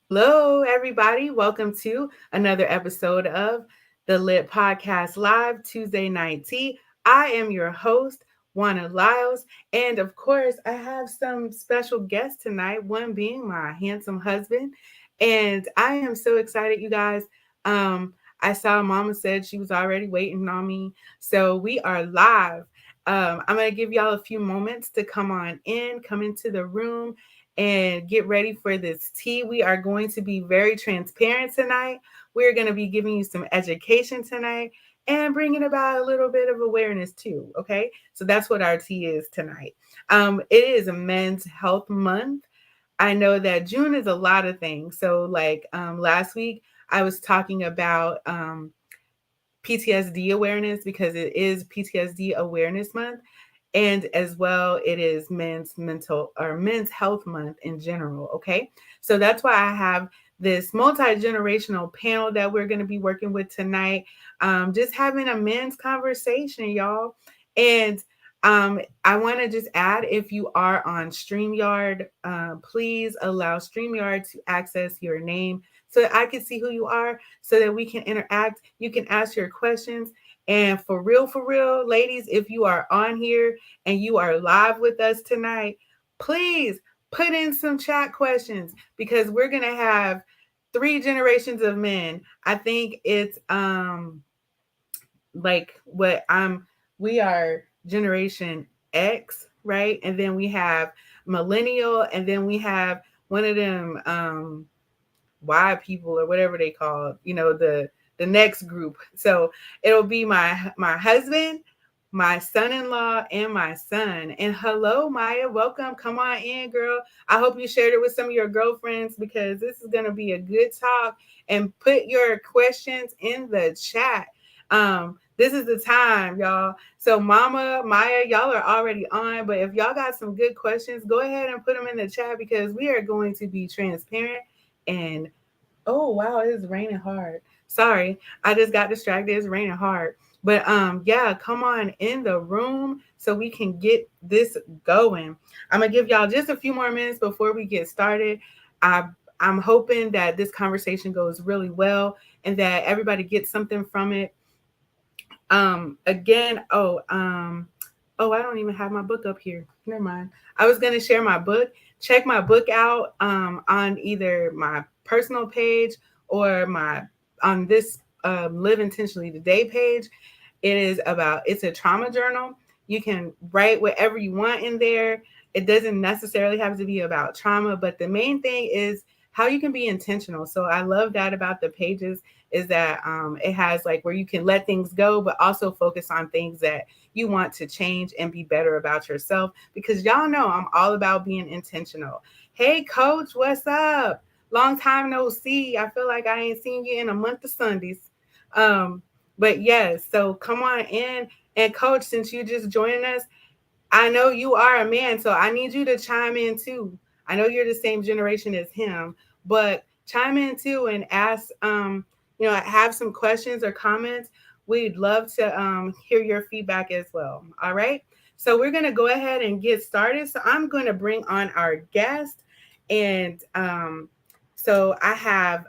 Hello, everybody. Welcome to another episode of the Lit Podcast Live Tuesday Night Tea. I am your host, Juana Lyles. And of course, I have some special guests tonight, one being my handsome husband. And I am so excited, you guys. I saw Mama said she was already waiting on me. So we are live. I'm going to give y'all a few moments to come on in, come into the room and get ready for this tea. We are going to be very transparent tonight. We're going to be giving you some education tonight and bringing about a little bit of awareness too. Okay, so that's what our tea is tonight. It is a Men's Health Month. I know that June is a lot of things. So, like last week, I was talking about PTSD awareness because it is PTSD Awareness Month. And as well, it is men's health month in general. Okay. So that's why I have this multi-generational panel that we're going to be working with tonight. Just having a men's conversation, y'all. And I want to just add, if you are on StreamYard, please allow StreamYard to access your name so that I can see who you are, so that we can interact. You can ask your questions. And for real, ladies, if you are on here and you are live with us tonight, please put in some chat questions because we're going to have three generations of men. I think it's like what we are generation X, right? And then we have millennial, and then we have one of them Y people or whatever they call, the next group. So it'll be my husband, my son-in-law, and my son. And hello, Maya, welcome. Come on in, girl. I hope you shared it with some of your girlfriends because this is gonna be a good talk. And put your questions in the chat. This is the time, y'all. So Mama, Maya, y'all are already on, but if y'all got some good questions, go ahead and put them in the chat because we are going to be transparent and oh wow, it is raining hard. Sorry, I just got distracted. It's raining hard. But yeah, come on in the room so we can get this going. I'm gonna give y'all just a few more minutes before we get started. I I'm hoping that this conversation goes really well and that everybody gets something from it. Again, oh, I don't even have my book up here. Never mind. I was gonna share my book. Check my book out on either my personal page or my on this Live Intentionally Today page. It's a trauma journal. You can write whatever you want in there. It doesn't necessarily have to be about trauma, but the main thing is how you can be intentional. So I love that about the pages is that it has like where you can let things go, but also focus on things that you want to change and be better about yourself. Because y'all know I'm all about being intentional. Hey, coach, what's up? Long time no see. I feel like I ain't seen you in a month of Sundays. Um, but yes, so come on in. And coach, since you just joining us, I know you are a man, so I need you to chime in too. I know you're the same generation as him, but chime in too and ask, have some questions or comments. We'd love to hear your feedback as well. All right. So we're going to go ahead and get started. So I'm going to bring on our guest. And so I have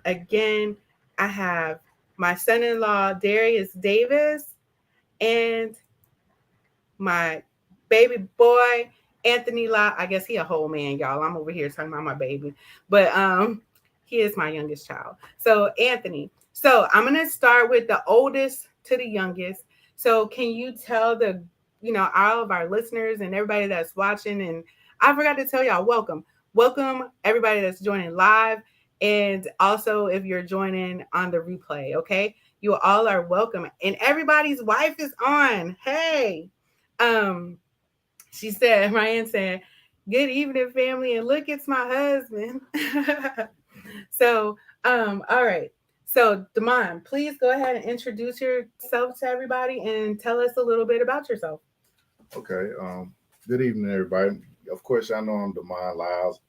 my son in law, Darius Davis, and my baby boy, Anthony Law. I guess he a whole man, y'all. I'm over here talking about my baby. But he is my youngest child. So Anthony. So I'm gonna start with the oldest to the youngest. So can you tell all of our listeners and everybody that's watching, and I forgot to tell y'all, welcome. Welcome everybody that's joining live. And also if you're joining on the replay, okay? You all are welcome. And everybody's wife is on. Hey, um, she said, Ryan said, "Good evening, family." And look, it's my husband. So, all right. So, Damon, please go ahead and introduce yourself to everybody and tell us a little bit about yourself. Okay. Good evening, everybody. Of course, y'all know I'm Demond Lyles.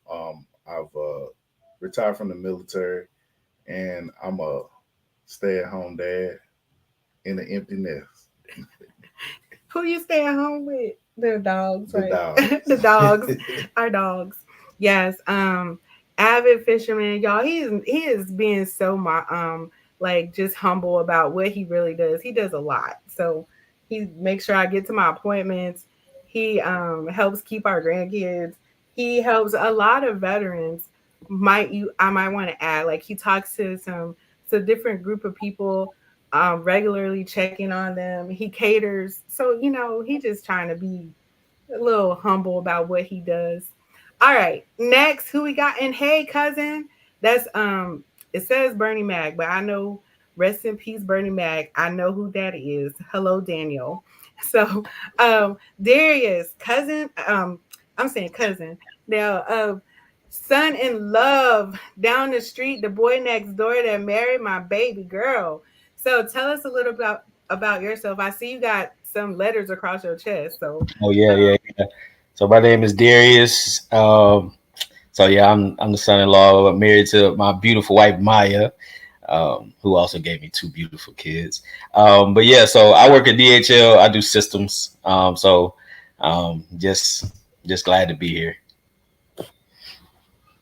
I've retired from the military, and I'm a stay-at-home dad in an empty nest. Who you stay at home with? The dogs, The right? dogs. The dogs, our dogs. Yes. avid fisherman, y'all. He is being so my like just humble about what he really does. He does a lot. So he makes sure I get to my appointments. He helps keep our grandkids. He helps a lot of veterans. I might want to add, like he talks to some different group of people regularly, checking on them. He caters. So, he just trying to be a little humble about what he does. All right, next, who we got? And hey, cousin, that's it says Bernie Mac, but I know, rest in peace, Bernie Mac. I know who that is. Hello, Daniel. So, Darius, cousin, I'm saying cousin now. Son in love down the street, the boy next door that married my baby girl. So, tell us a little about yourself. I see you got some letters across your chest. So, Oh yeah, yeah, yeah. So my name is Darius. So yeah, I'm the son-in-law, married to my beautiful wife Maya, who also gave me two beautiful kids. But yeah, so I work at DHL. I do systems. Just glad to be here.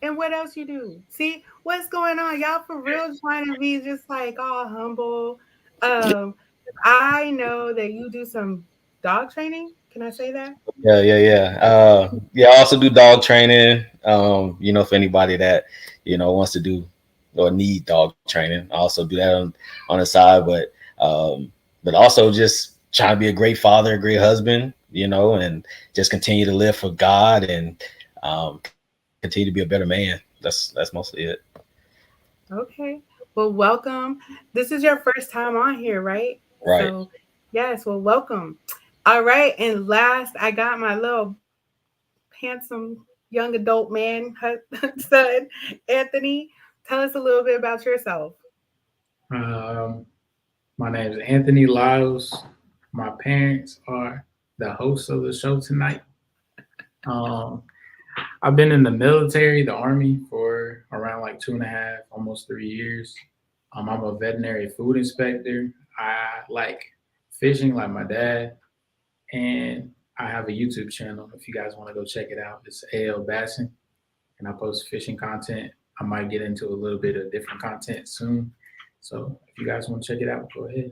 and what else you do? See what's going on, y'all? For real, trying to be just like all humble. Um, I know that you do some dog training. Can I say that? Yeah, yeah, yeah. Yeah, I also do dog training. For anybody that wants to do or need dog training, I also do that on the side. But also just trying to be a great father, a great husband, and just continue to live for God and continue to be a better man. That's mostly it. Okay. Well, welcome. This is your first time on here, right? Right. So, yes. Well, welcome. All right. And last, I got my little handsome young adult man son, Anthony. Tell us a little bit about yourself. Um, my name is Anthony Lyles. My parents are the hosts of the show tonight. Um, I've been in the military, the Army, for around like 2.5, almost 3 years. I'm a veterinary food inspector. I like fishing like my dad, and I have a YouTube channel. If you guys want to go check it out, it's AL Bassin, and I post fishing content. I might get into a little bit of different content soon. So if you guys want to check it out, go ahead.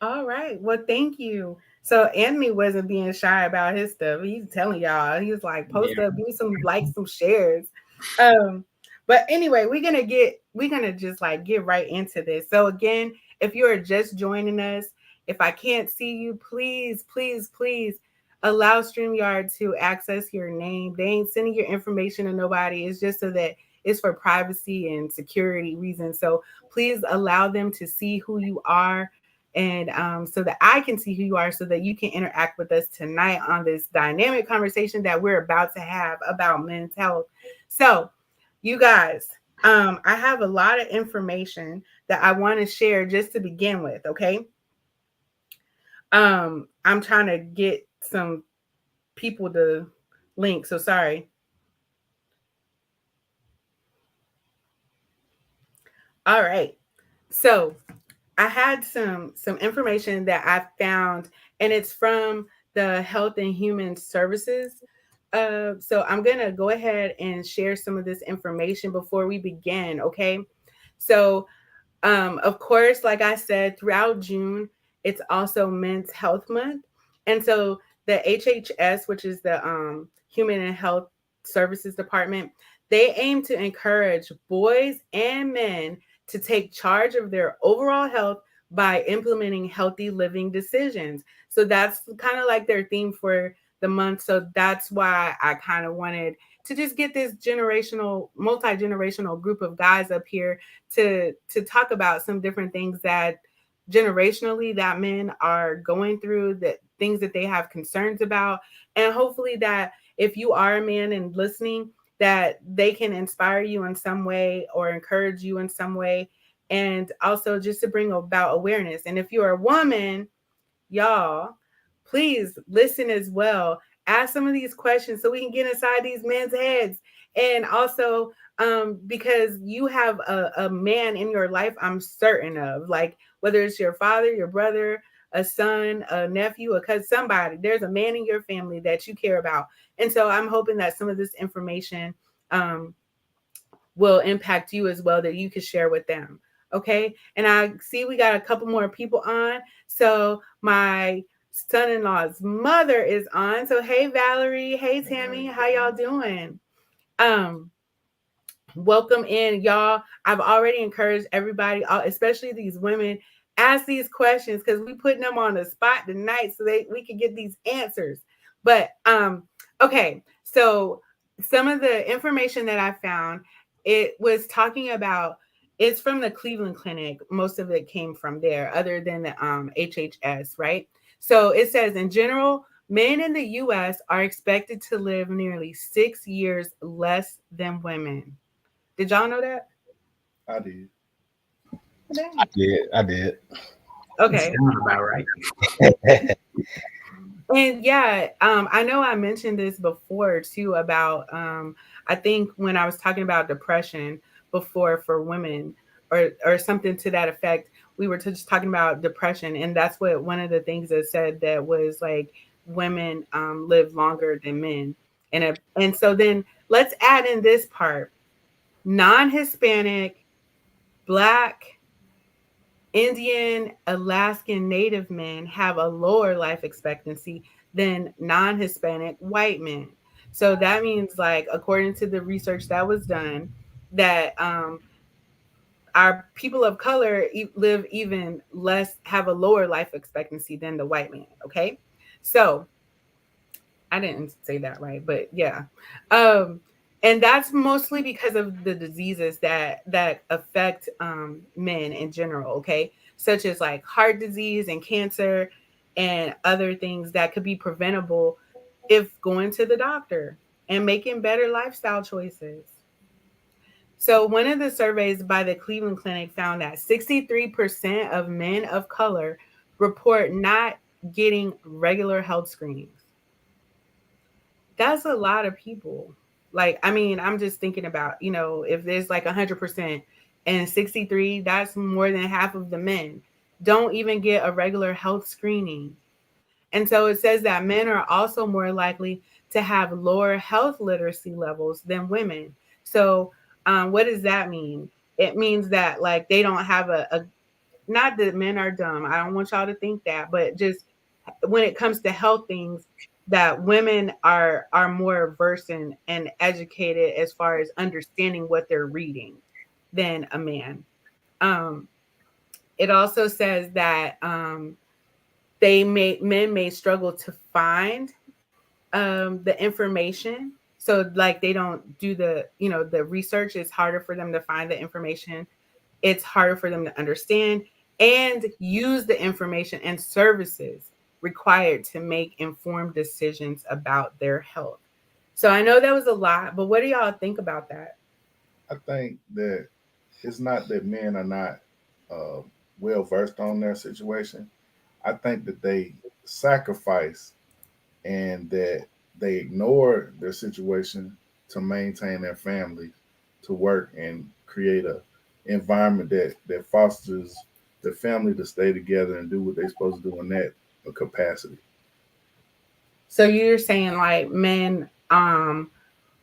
All right. Well, thank you. So Anthony wasn't being shy about his stuff. He's telling y'all. He was like, post Yeah. up, do some likes, some shares. Um, but anyway, we're gonna just like get right into this. So again, if you are just joining us, if I can't see you, please, please, please allow StreamYard to access your name. They ain't sending your information to nobody. It's just so that it's for privacy and security reasons. So please allow them to see who you are, and so that I can see who you are, so that you can interact with us tonight on this dynamic conversation that we're about to have about men's health. So, you guys, I have a lot of information that I want to share just to begin with. Okay, I'm trying to get some people to link. So sorry. All right. So I had some information that I found, and it's from the Health and Human Services. So I'm gonna go ahead and share some of this information before we begin. Okay. So of course, like I said, throughout June, it's also Men's Health Month, and so the HHS, which is the Human and Health Services Department, they aim to encourage boys and men to take charge of their overall health by implementing healthy living decisions. So that's kind of like their theme for the month. So that's why I kind of wanted to just get this multi-generational group of guys up here to talk about some different things that generationally that men are going through, that things that they have concerns about, and hopefully that if you are a man and listening, that they can inspire you in some way or encourage you in some way, and also just to bring about awareness. And if you're a woman, y'all, please listen as well. Ask some of these questions so we can get inside these men's heads. And also, because you have a man in your life, I'm certain of, like, whether it's your father, your brother, a son, a nephew, a cousin, somebody, there's a man in your family that you care about. And so I'm hoping that some of this information will impact you as well that you can share with them. Okay. And I see we got a couple more people on. So my son-in-law's mother is on. So hey Valerie, hey Tammy, how y'all doing? Welcome in, y'all. I've already encouraged everybody, especially these women, ask these questions because we putting them on the spot tonight so we can get these answers. But okay, so some of the information that I found, it was talking about, it's from the Cleveland Clinic. Most of it came from there, other than the HHS, right? So it says, in general, men in the U.S. are expected to live nearly 6 years less than women. Did y'all know that? I did. I did. Okay. Sound about right. And yeah, I know I mentioned this before too about I think when I was talking about depression before for women or something to that effect, we were just talking about depression, and that's what one of the things that said that was like women live longer than men, and so then let's add in this part: non-Hispanic, Black, Indian, Alaskan Native men have a lower life expectancy than non-Hispanic white men. So that means, like, according to the research that was done, that our people of color live even less, have a lower life expectancy than the white man. Okay, so I didn't say that right, but yeah. And that's mostly because of the diseases that affect men in general, okay? Such as like heart disease and cancer and other things that could be preventable if going to the doctor and making better lifestyle choices. So one of the surveys by the Cleveland Clinic found that 63% of men of color report not getting regular health screenings. That's a lot of people. Like, I mean, I'm just thinking about, if there's like 100% and 63, that's more than half of the men don't even get a regular health screening. And so it says that men are also more likely to have lower health literacy levels than women. So what does that mean? It means that like they don't have not that men are dumb. I don't want y'all to think that, but just when it comes to health things, that women are more versed and educated as far as understanding what they're reading than a man. It also says that men may struggle to find the information. So like they don't do the research. It's harder for them to find the information. It's harder for them to understand and use the information and services required to make informed decisions about their health. So I know that was a lot, but what do y'all think about that? I think that it's not that men are not uh, well versed on their situation. I think that they sacrifice and that they ignore their situation to maintain their family, to work and create a environment that fosters the family to stay together and do what they're supposed to do in that capacity. So you're saying like men,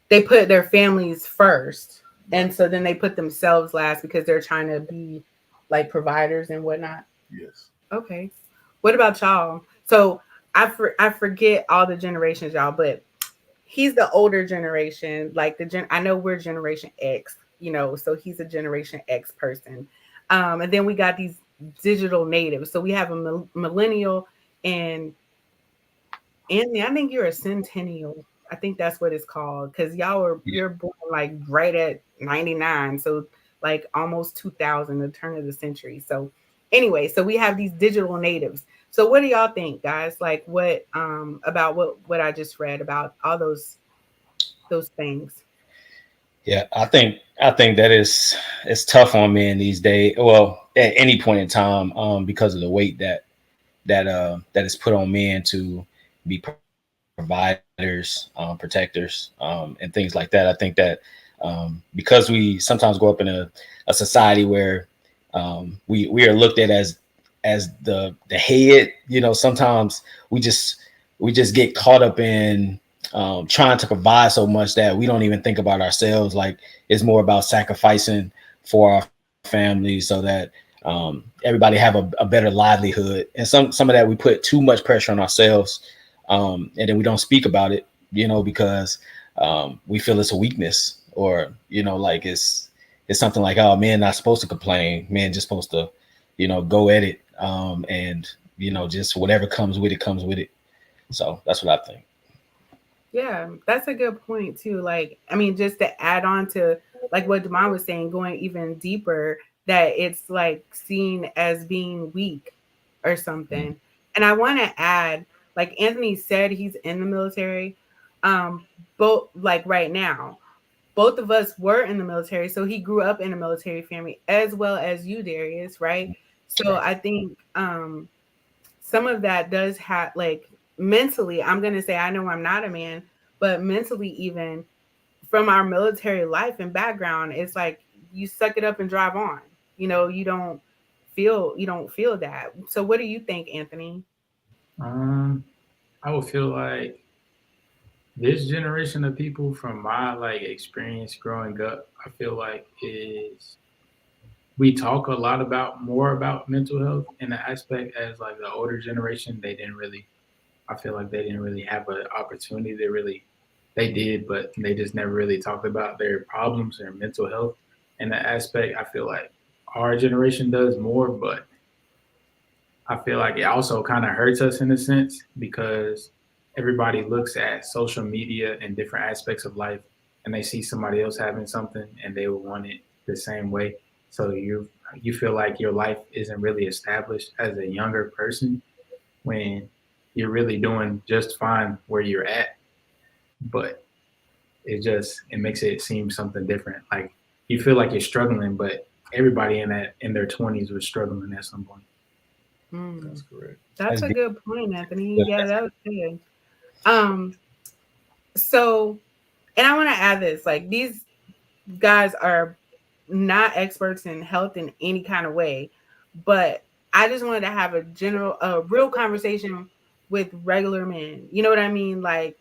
they put their families first, and so then they put themselves last because they're trying to be like providers and whatnot. Yes. Okay. What about y'all? So I forget all the generations, y'all, but he's the older generation. Like I know we're Generation X, so he's a Generation X person. And then we got these digital natives. So we have a millennial and Anthony, I think you're a centennial. I think that's what it's called because you're born like right at 99, so like almost 2000, the turn of the century. So anyway, so we have these digital natives. So what do y'all think, guys? Like what about what I just read about all those things? Yeah, I think that it's tough on men these days. Well, at any point in time, because of the weight that is put on men to be providers, protectors, and things like that. I think that because we sometimes grow up in a society where we are looked at as the head, sometimes we just get caught up in trying to provide so much that we don't even think about ourselves. Like it's more about sacrificing for our family so that everybody have a better livelihood. And some of that we put too much pressure on ourselves, and then we don't speak about it, because we feel it's a weakness, or like it's something like, oh, men not supposed to complain, men just supposed to go at it, and just whatever comes with it. So that's what I think. Yeah, that's a good point too. Like, I mean, just to add on to like what Demond was saying, going even deeper, that it's like seen as being weak or something. And I want to add, like Anthony said, he's in the military. Both like right now, both of us were in the military, so he grew up in a military family as well as you, Darius, right? So I think some of that does have like mentally, I'm going to say, I know I'm not a man, but mentally, even from our military life and background, it's like you suck it up and drive on. You don't feel that. So what do you think, Anthony? I would feel like this generation of people, from my like experience growing up, I feel like is we talk a lot about more about mental health in the aspect as like the older generation, they didn't really, I feel like they didn't really have an opportunity to really, they did, but they just never really talked about their problems, their mental health in that aspect. I feel like our generation does more, but I feel like it also kind of hurts us in a sense because everybody looks at social media and different aspects of life and they see somebody else having something and they will want it the same way. So you feel like your life isn't really established as a younger person when you're really doing just fine where you're at. But it makes it seem something different. Like you feel like you're struggling, but everybody in their 20s was struggling at some point. That's correct. That's That's a deep. good point, Anthony. Yeah, that was good. Um, so, and I want to add this: like these guys are not experts in health in any kind of way, but I just wanted to have a real conversation with regular men. You know what I mean? Like,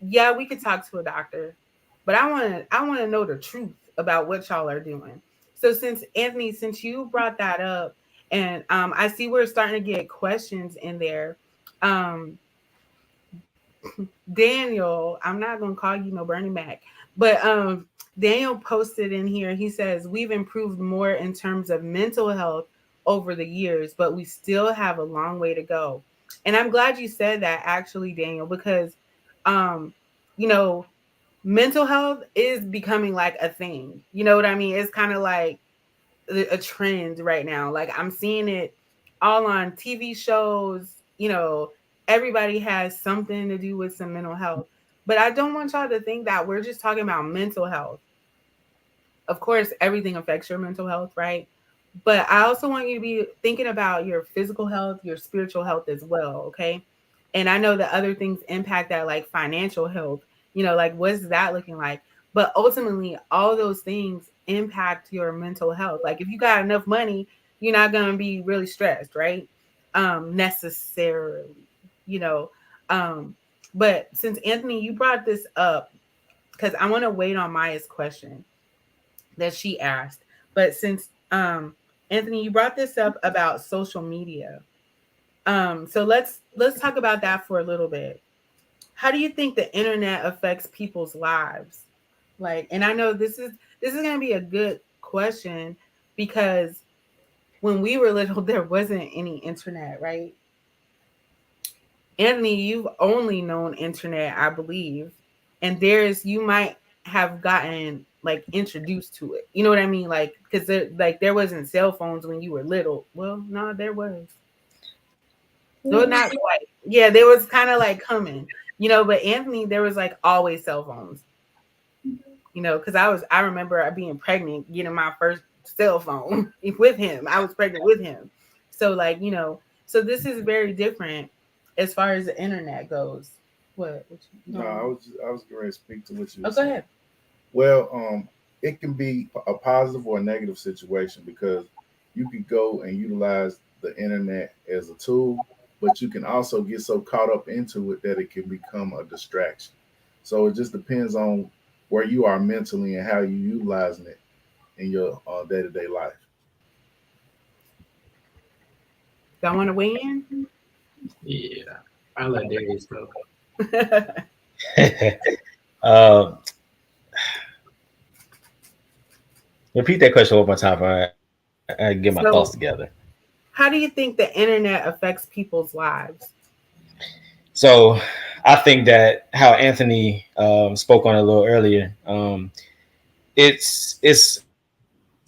yeah, we could talk to a doctor, but I want to know the truth about what y'all are doing. So since Anthony, since you brought that up, and I see we're starting to get questions in there. Um, Daniel, I'm not gonna call you no Bernie Mac, but Daniel posted in here. He says we've improved more in terms of mental health over the years, but we still have a long way to go. And I'm glad you said that, actually, Daniel, because um, you know, mental health is becoming like a thing. You know what I mean? It's kind of like a trend right now. Like I'm seeing it all on TV shows. Everybody has something to do with some mental health. But I don't want y'all to think that we're just talking about mental health. Of course, everything affects your mental health, right? But I also want you to be thinking about your physical health, your spiritual health as well, okay? And I know that other things impact that, like financial health, like what's that looking like? But ultimately, all those things impact your mental health. Like if you got enough money, you're not going to be really stressed, right? Necessarily, you know. Um, but since Anthony, you brought this up, because I want to wait on Maya's question that she asked. But since Anthony, you brought this up about social media. So let's talk about that for a little bit. How do you think the internet affects people's lives? Like, and I know this is going to be a good question because when we were little, there wasn't any internet, right? Anthony, you've only known internet, I believe, and you might have gotten like introduced to it. You know what I mean? Like, because there wasn't cell phones when you were little. Well, no, there was. No, not quite. Yeah, there was kind of like coming, but Anthony, there was like always cell phones, because I remember being pregnant, getting my first cell phone with him. I was pregnant with him. So like, so this is very different as far as the internet goes. What you No, I was going to speak to what you were go saying. ahead. Well, it can be a positive or a negative situation because you could go and utilize the internet as a tool, but you can also get so caught up into it that it can become a distraction. So it just depends on where you are mentally and how you utilizing it in your day-to-day life. Y'all want to weigh in? Yeah, I let Darius go. um, repeat that question one more time. I get my thoughts So, together. how do you think the internet affects people's lives? So I think that how Anthony spoke on it a little earlier. It's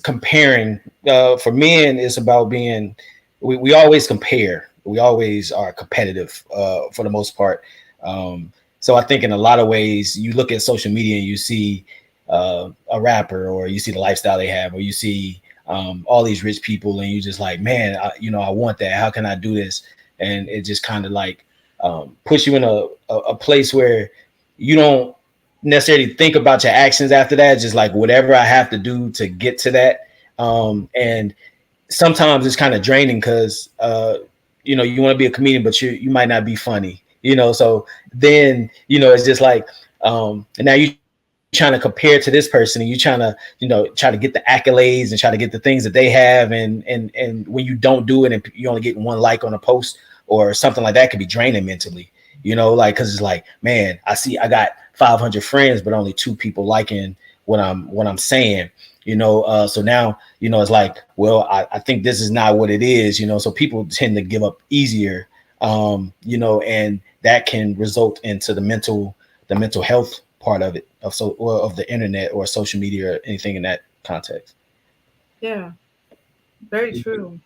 comparing. For men, it's about being. We always compare. We always are competitive for the most part. So I think in a lot of ways, you look at social media and you see a rapper, or you see the lifestyle they have, or you see all these rich people, and you just like, man, I want that. How can I do this? And it just kind of like puts you in a place where you don't necessarily think about your actions after that. Just like whatever I have to do to get to that. And sometimes it's kind of draining because you want to be a comedian, but you might not be funny. So then it's just like and now you trying to compare to this person, and you trying to try to get the accolades and try to get the things that they have, and when you don't do it and you only get one like on a post or something like that, could be draining mentally, like because it's like, man, I got 500 friends but only 2 people liking what I'm saying, so now it's like, well, I think this is not what it is, so people tend to give up easier, and that can result into the mental health part of it, of the internet or social media or anything in that context. Yeah, very true.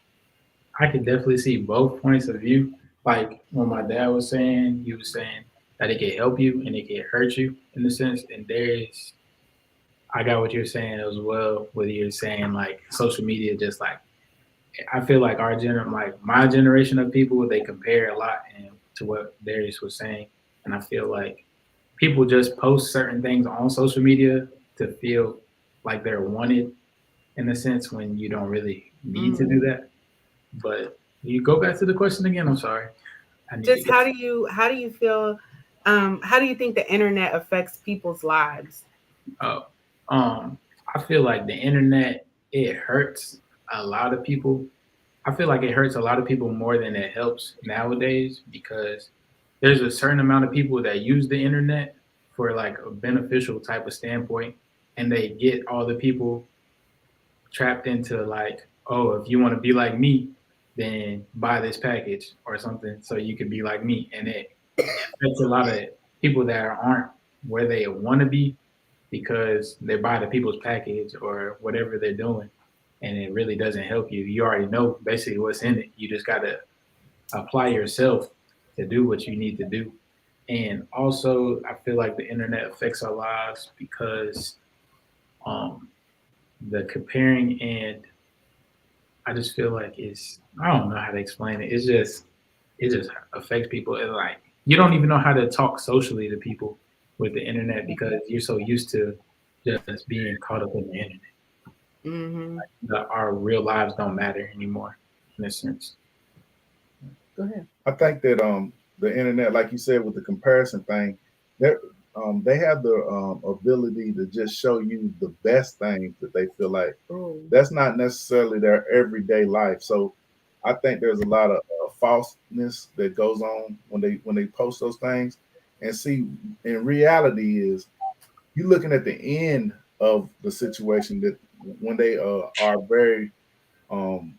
I could definitely see both points of view. Like when my dad was saying, he was saying that it can help you and it can hurt you in the sense. And I got what you're saying as well. Whether you're saying like social media, just like I feel like like my generation of people, they compare a lot, and to what Darius was saying, and I feel like people just post certain things on social media to feel like they're wanted in a sense when you don't really need to do Mm. that. But you go back to the question again. I'm sorry. I need to Just go. how do you feel? How do you think the internet affects people's lives? Oh, I feel like the internet, it hurts a lot of people. I feel like it hurts a lot of people more than it helps nowadays because there's a certain amount of people that use the internet for like a beneficial type of standpoint, and they get all the people trapped into like, oh, if you want to be like me, then buy this package or something so you can be like me, and it affects a lot of people that aren't where they want to be because they buy the people's package or whatever they're doing, and it really doesn't help you. You already know basically what's in it. You just got to apply yourself to do what you need to do. And also, I feel like the internet affects our lives because um, the comparing, and I just feel like I don't know how to explain it. It just affects people. And like you don't even know how to talk socially to people with the internet because you're so used to just being caught up in the internet. Mm-hmm. Our real lives don't matter anymore in a sense. Go ahead. I think that the internet, like you said, with the comparison thing, that they have the ability to just show you the best things that they feel like Oh. that's not necessarily their everyday life. So I think there's a lot of falseness that goes on when they post those things. And see, in reality, is you looking at the end of the situation that when they are very um,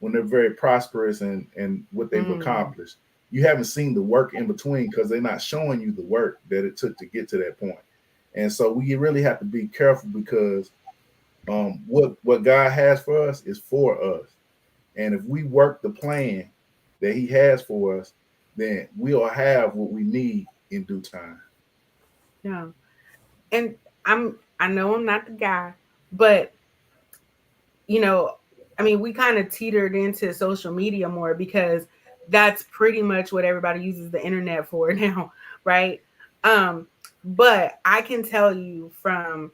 when they're very prosperous and what they've Mm. accomplished. You haven't seen the work in between because they're not showing you the work that it took to get to that point. And so we really have to be careful because what God has for us is for us. And if we work the plan that He has for us, then we'll have what we need in due time. Yeah. And I know I'm not the guy, but you know, I mean, we kind of teetered into social media more because that's pretty much what everybody uses the internet for now, right? Um, but I can tell you from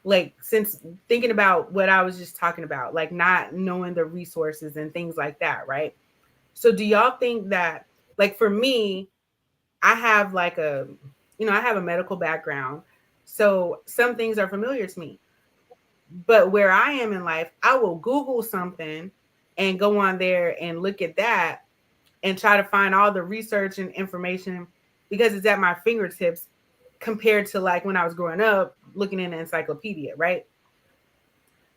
like since thinking about what I was just talking about, like not knowing the resources and things like that, right? So do y'all think that, like for me, I have like I have a medical background. So some things are familiar to me. But where I am in life, I will Google something and go on there and look at that and try to find all the research and information because it's at my fingertips compared to like when I was growing up looking in an encyclopedia, right?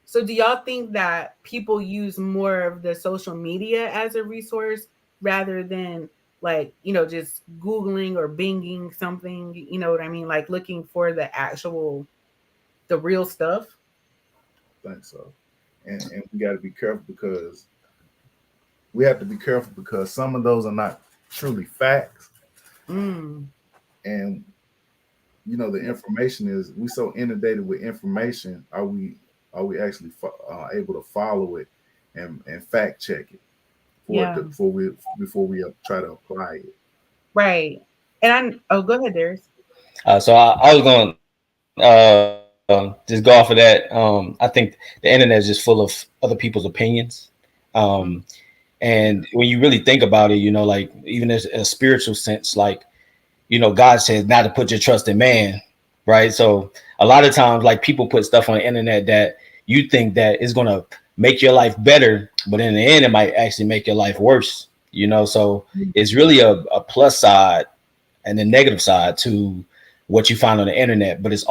So do y'all think that people use more of the social media as a resource rather than like, just Googling or binging something, you know what I mean? Like looking for the real stuff? I think so. And we got to be careful because we have to be careful because some of those are not truly facts. Mm, And the information is we so inundated with information. Are we actually able to follow it and fact check it yeah, before we try to apply it? right. And go ahead, Darius. So I was going to just go off of that. I think the internet is just full of other people's opinions. Um, Mm, and when you really think about it, like even as a spiritual sense, like, God says not to put your trust in man, right? So a lot of times, like people put stuff on the internet that you think that is going to make your life better, but in the end, it might actually make your life worse, So mm, it's really a plus side and the negative side to what you find on the internet. But it's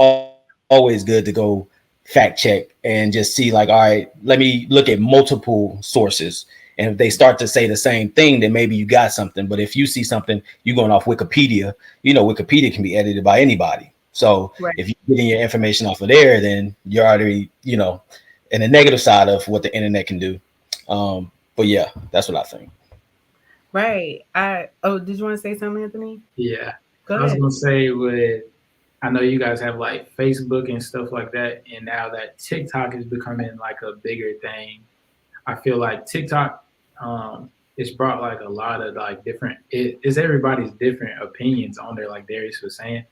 always good to go fact check and just see, like, all right, let me look at multiple sources. And if they start to say the same thing, then maybe you got something. But if you see something, you're going off Wikipedia, Wikipedia can be edited by anybody. So right. if you're getting your information off of there, then you're already, in the negative side of what the internet can do. But yeah, that's what I think. Right. Did you want to say something, Anthony? Yeah, Go I was ahead. gonna say with I know you guys have like Facebook and stuff like that, and now that TikTok is becoming like a bigger thing, I feel like TikTok it's brought like a lot of like it's everybody's different opinions on there, like Darius was saying.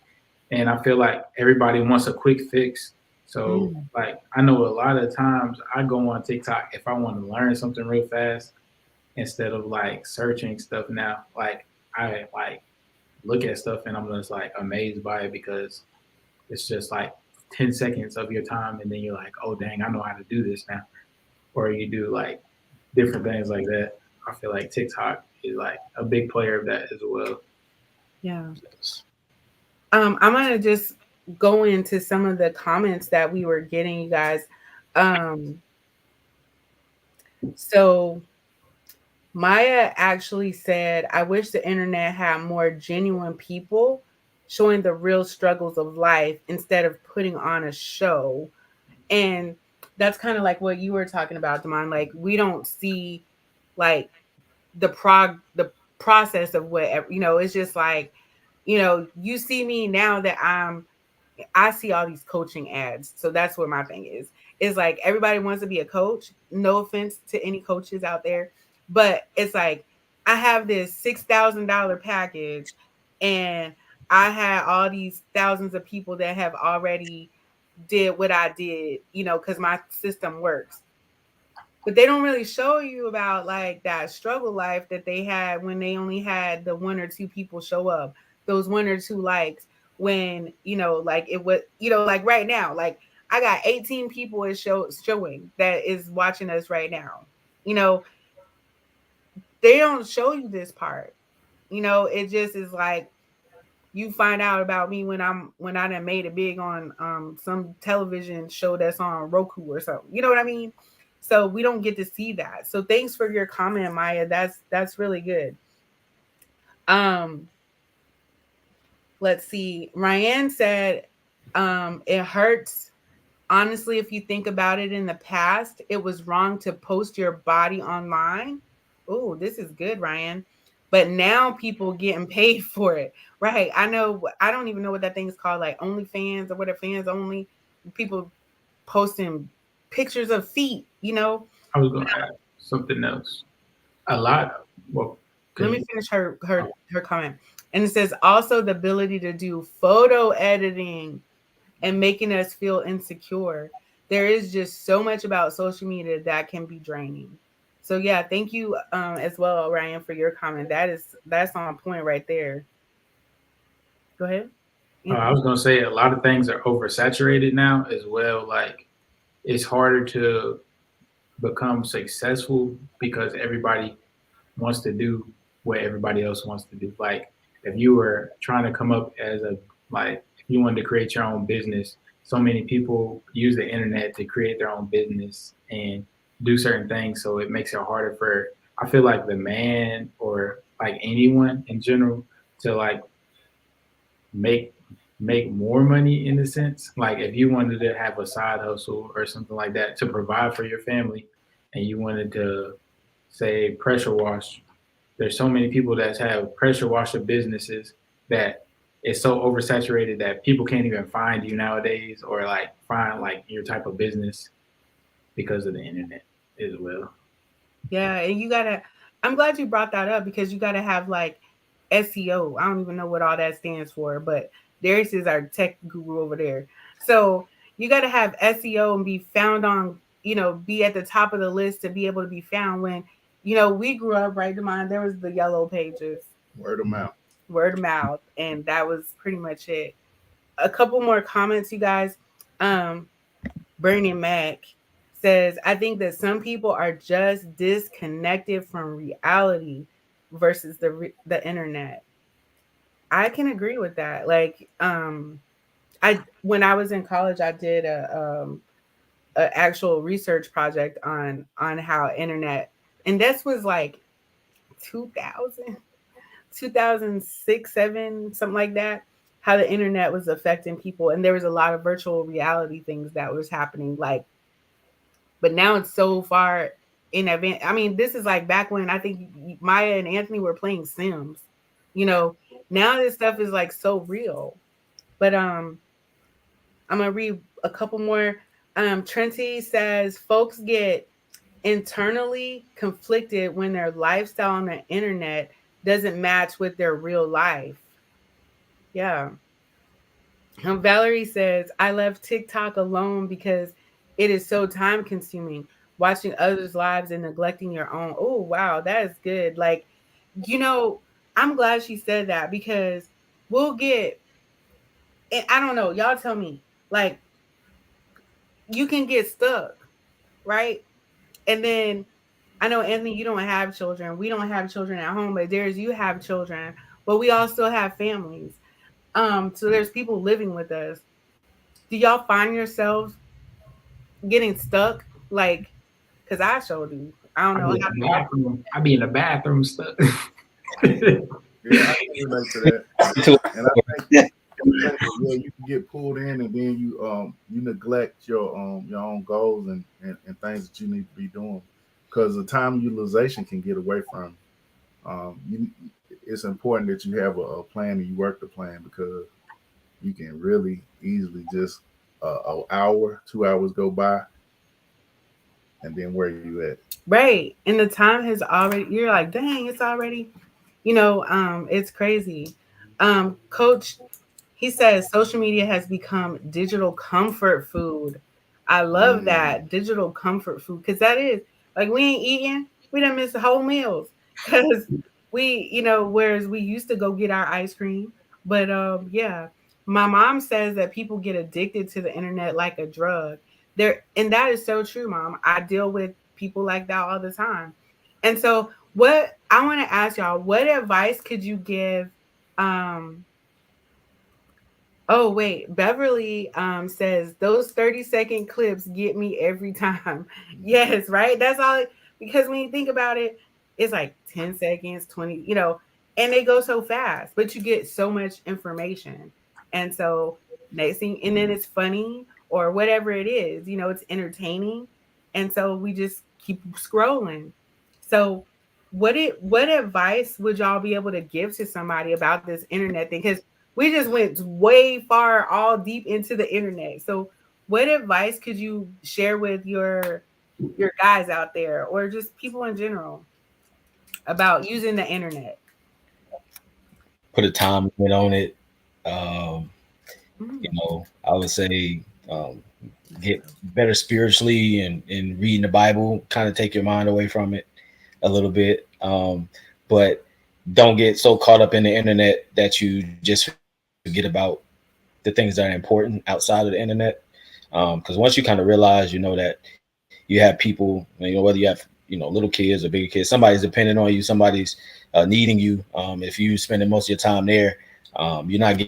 And I feel like everybody wants a quick fix. So Mm, like I know a lot of times I go on TikTok if I want to learn something real fast instead of like searching stuff now. Like I like look at stuff and I'm just like amazed by it because it's just like 10 seconds of your time and then you're like, oh dang, I know how to do this now. Or you do like different things like that. I feel like TikTok is like a big player of that as well. yeah. I'm gonna just go into some of the comments that we were getting, you guys. Um, so Maya actually said, I wish the internet had more genuine people showing the real struggles of life instead of putting on a show. And that's kind of like what you were talking about, Damon. Like we don't see like the process of whatever, it's just like, you see me now that I see all these coaching ads. So that's what my thing is. It's like everybody wants to be a coach. No offense to any coaches out there, but it's like I have this $6,000 package and I had all these thousands of people that have already did what I did, because my system works. But they don't really show you about like that struggle life that they had when they only had the one or two people show up, those one or two likes when, like it was, like right now, like I got 18 people is showing that is watching us right now. You know, they don't show you this part. It just is like you find out about me when I done made it big on some television show that's on Roku or something. You know what I mean? So we don't get to see that. So thanks for your comment, Maya. That's really good. Um, let's see. Ryan said, it hurts. Honestly, if you think about it in the past, it was wrong to post your body online. Oh, this is good, Ryan. But now people getting paid for it. Right. I know I don't even know what that thing is called, like OnlyFans or whatever, fans only. People posting pictures of feet. I was gonna add something else. A lot well Let can me you finish her comment. And it says also the ability to do photo editing and making us feel insecure. There is just so much about social media that can be draining. So yeah, thank you as well, Ryan, for your comment. That's on point right there. Go ahead. I was gonna say a lot of things are oversaturated now as well. Like it's harder to become successful because everybody wants to do what everybody else wants to do. Like if you were trying to come up as a like if you wanted to create your own business, so many people use the internet to create their own business and do certain things. So it makes it harder for I feel like the man or like anyone in general to like make make more money in a sense. Like if you wanted to have a side hustle or something like that to provide for your family and you wanted to say pressure wash, there's so many people that have pressure washer businesses that it's so oversaturated that people can't even find you nowadays or like find like your type of business because of the internet as well. Yeah, and you gotta. I'm glad you brought that up because you gotta have like SEO. I don't even know what all that stands for, but Darius is our tech guru over there. So you gotta have SEO and be found on, be at the top of the list to be able to be found. When we grew up, right, Demond, there was the yellow pages, Word of mouth. and that was pretty much it. A couple more comments, you guys. Bernie Mac says, I think that some people are just disconnected from reality versus the internet. I can agree with that. Like, I when I was in college, I did a actual research project on how internet, and this was like 2000, 2006, 7, something like that. How the internet was affecting people, and there was a lot of virtual reality things that was happening, like. But now it's so far in advance. I mean, this is like back when I think Maya and Anthony were playing Sims. You know, now this stuff is like so real. But I'm gonna read a couple more. Trenty says folks get internally conflicted when their lifestyle on the internet doesn't match with their real life. Yeah. Valerie says, I left TikTok alone because it is so time consuming. Watching others' lives and neglecting your own. Oh, wow, that is good. Like, you know, I'm glad she said that because we'll get, and I don't know, y'all tell me, like, you can get stuck, right? And then I know, Anthony, you don't have children. We don't have children at home, but there's you have children, but we all still have families. So there's people living with us. Do y'all find yourselves getting stuck? Like, because I sure do. I don't know. I be in the bathroom stuck. Yeah, I can relate to that. And I think you can get pulled in, and then you neglect your own goals and things that you need to be doing because the time utilization can get away from. It's important that you have a plan and you work the plan because you can really easily just an hour, 2 hours go by, and then where are you at? Right. And the time has already, you're like, dang, it's already, it's crazy. Coach, he says social media has become digital comfort food. I love that digital comfort food because that is like we ain't eating, we done miss whole meals because whereas we used to go get our ice cream. But yeah, my mom says that people get addicted to the internet like a drug. And that is so true, Mom. I deal with people like that all the time. And so what I want to ask y'all, what advice could you give? Oh, wait, Beverly says those 30-second clips get me every time. Yes, right? That's all, because when you think about it, it's like 10 seconds, 20, and they go so fast, but you get so much information. And so next thing, and then it's funny or whatever it is, it's entertaining. And so we just keep scrolling. So what advice would y'all be able to give to somebody about this internet thing? Because we just went way far, all deep into the internet. So what advice could you share with your guys out there or just people in general about using the internet? Put a time limit on it. I would say get better spiritually and reading the Bible, kind of take your mind away from it. a little bit, but don't get so caught up in the internet that you just forget about the things that are important outside of the internet. Because once you kind of realize, that you have people, whether you have, little kids or bigger kids, somebody's depending on you, somebody's needing you. If you spending most of your time there, you're not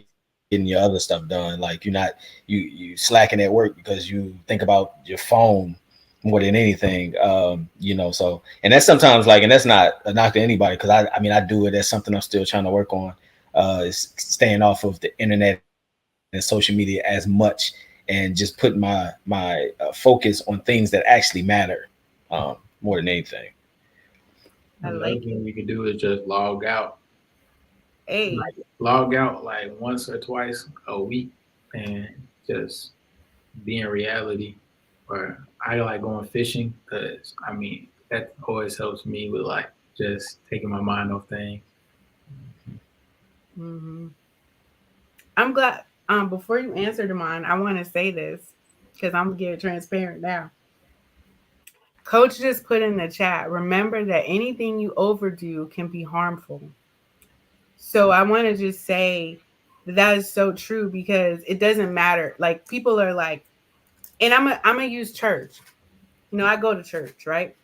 getting your other stuff done. Like you're not, you slacking at work because you think about your phone more than anything. So, and that's sometimes and that's not a knock to anybody, because I do it. That's something I'm still trying to work on, is staying off of the internet and social media as much, and just putting my focus on things that actually matter, more than anything. I Another like thing you can do is just log out. Hey, Log out like once or twice a week and just be in reality. Or I like going fishing because that always helps me with just taking my mind off things. hmm I'm glad. Before you answer to mine, I want to say this because I'm getting transparent now. Coach just put in the chat. Remember that anything you overdo can be harmful. So I want to just say that is so true, because it doesn't matter. Like people are like, and I'm gonna use church. I go to church, right?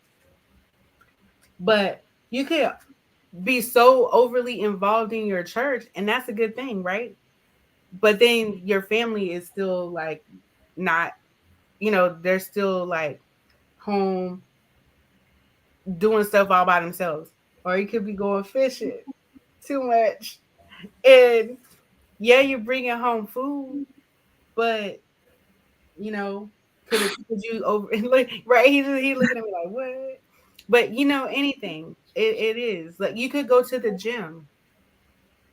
But you could be so overly involved in your church, and that's a good thing, right? But then your family is still like not, they're still like home doing stuff all by themselves. Or you could be going fishing too much. And yeah, you're bringing home food, but could you over like, right? He looking at me like, what? But anything, it is like you could go to the gym.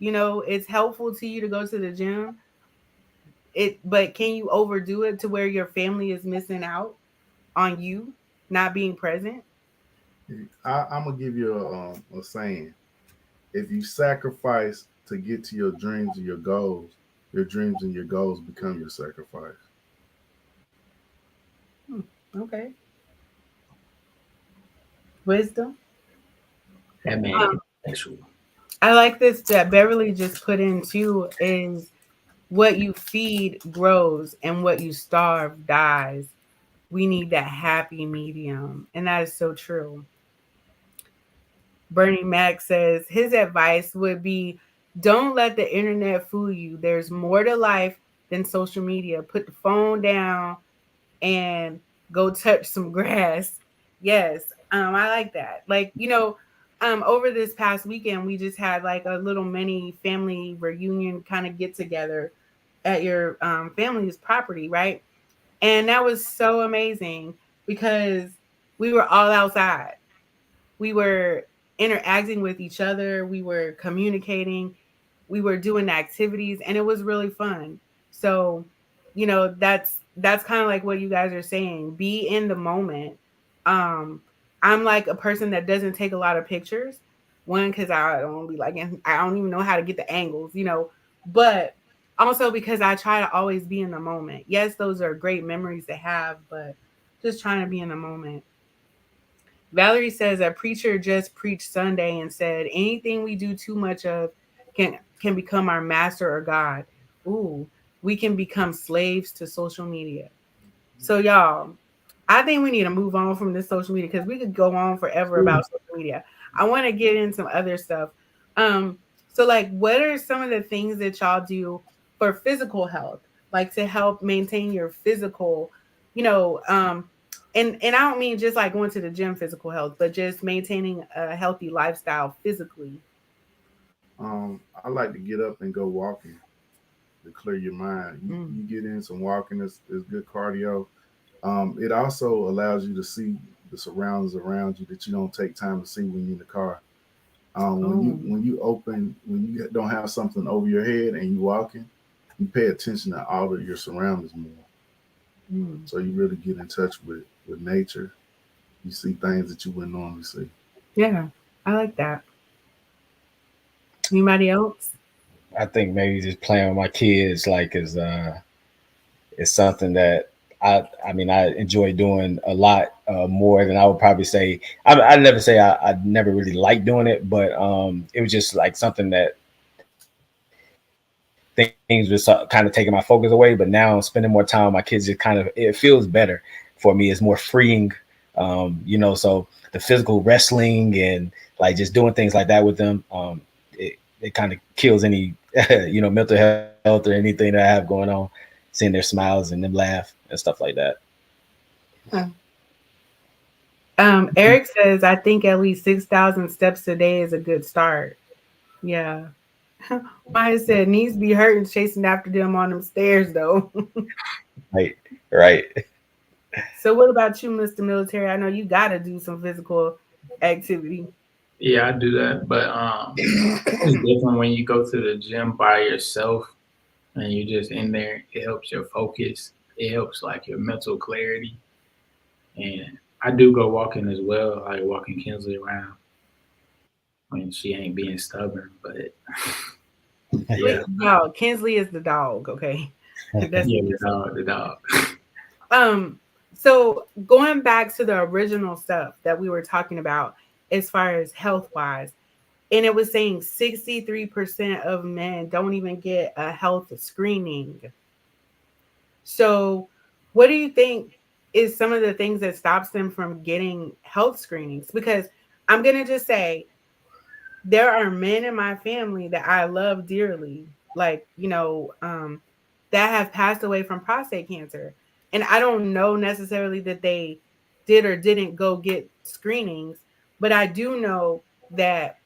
It's helpful to you to go to the gym. But can you overdo it to where your family is missing out on you not being present? I'm gonna give you a saying. If you sacrifice to get to your dreams and your dreams and your goals become your sacrifice. Okay. Wisdom. That man Um, actually. I like this that Beverly just put in too, is what you feed grows and what you starve dies. We need that happy medium. And that is so true. Bernie Mac says his advice would be, don't let the internet fool you. There's more to life than social media. Put the phone down and go touch some grass. Yes, I like that. Like, over this past weekend, we just had like a little mini family reunion kind of get together at your family's property, right? And that was so amazing because we were all outside. We were interacting with each other, we were communicating, we were doing activities, and it was really fun. So, that's kind of like what you guys are saying. Be in the moment. Um, I'm like a person that doesn't take a lot of pictures. One, because I don't be like, I don't even know how to get the angles, but also because I try to always be in the moment. Yes, those are great memories to have, but just trying to be in the moment. Valerie says a preacher just preached Sunday and said anything we do too much of can become our master or God. Ooh, we can become slaves to social media. So y'all, I think we need to move on from this social media because we could go on forever about social media. I want to get into some other stuff. So like what are some of the things that y'all do for physical health? Like to help maintain your physical, you know, and I don't mean just like going to the gym physical health, but just maintaining a healthy lifestyle physically. I like to get up and go walking to clear your mind. You get in some walking is good cardio. It also allows you to see the surroundings around you that you don't take time to see when you're in the car. When you don't have something over your head and you walking, you pay attention to all of your surroundings more. So you really get in touch with nature. You see things that you wouldn't normally see. Yeah, I like that. Anybody else? I think maybe just playing with my kids is something that I mean, I enjoy doing a lot more than I would probably say. I never say I never really liked doing it, but it was just like something that things was kind of taking my focus away. But now spending more time with my kids, it feels better for me. It's more freeing, so the physical wrestling and like just doing things like that with them, it kind of kills any mental health or anything that I have going on. Seeing their smiles and them laugh and stuff like that. Eric says, I think at least 6,000 steps a day is a good start. Yeah. Maya said, needs to be hurting chasing after them on them stairs, though. Right. So what about you, Mr. Military? I know you got to do some physical activity. Yeah, I do that, but it's different when you go to the gym by yourself and you're just in there. It helps your focus. It helps like your mental clarity. And I do go walking as well, like walking Kinsley around when she ain't being stubborn. But yeah, No, Kinsley is the dog. Okay, that's the dog. So going back to the original stuff that we were talking about, as far as health wise, and it was saying 63% of men don't even get a health screening. So what do you think is some of the things that stops them from getting health screenings? Because I'm going to just say, there are men in my family that I love dearly, like, that have passed away from prostate cancer. And I don't know necessarily that they did or didn't go get screenings, but I do know that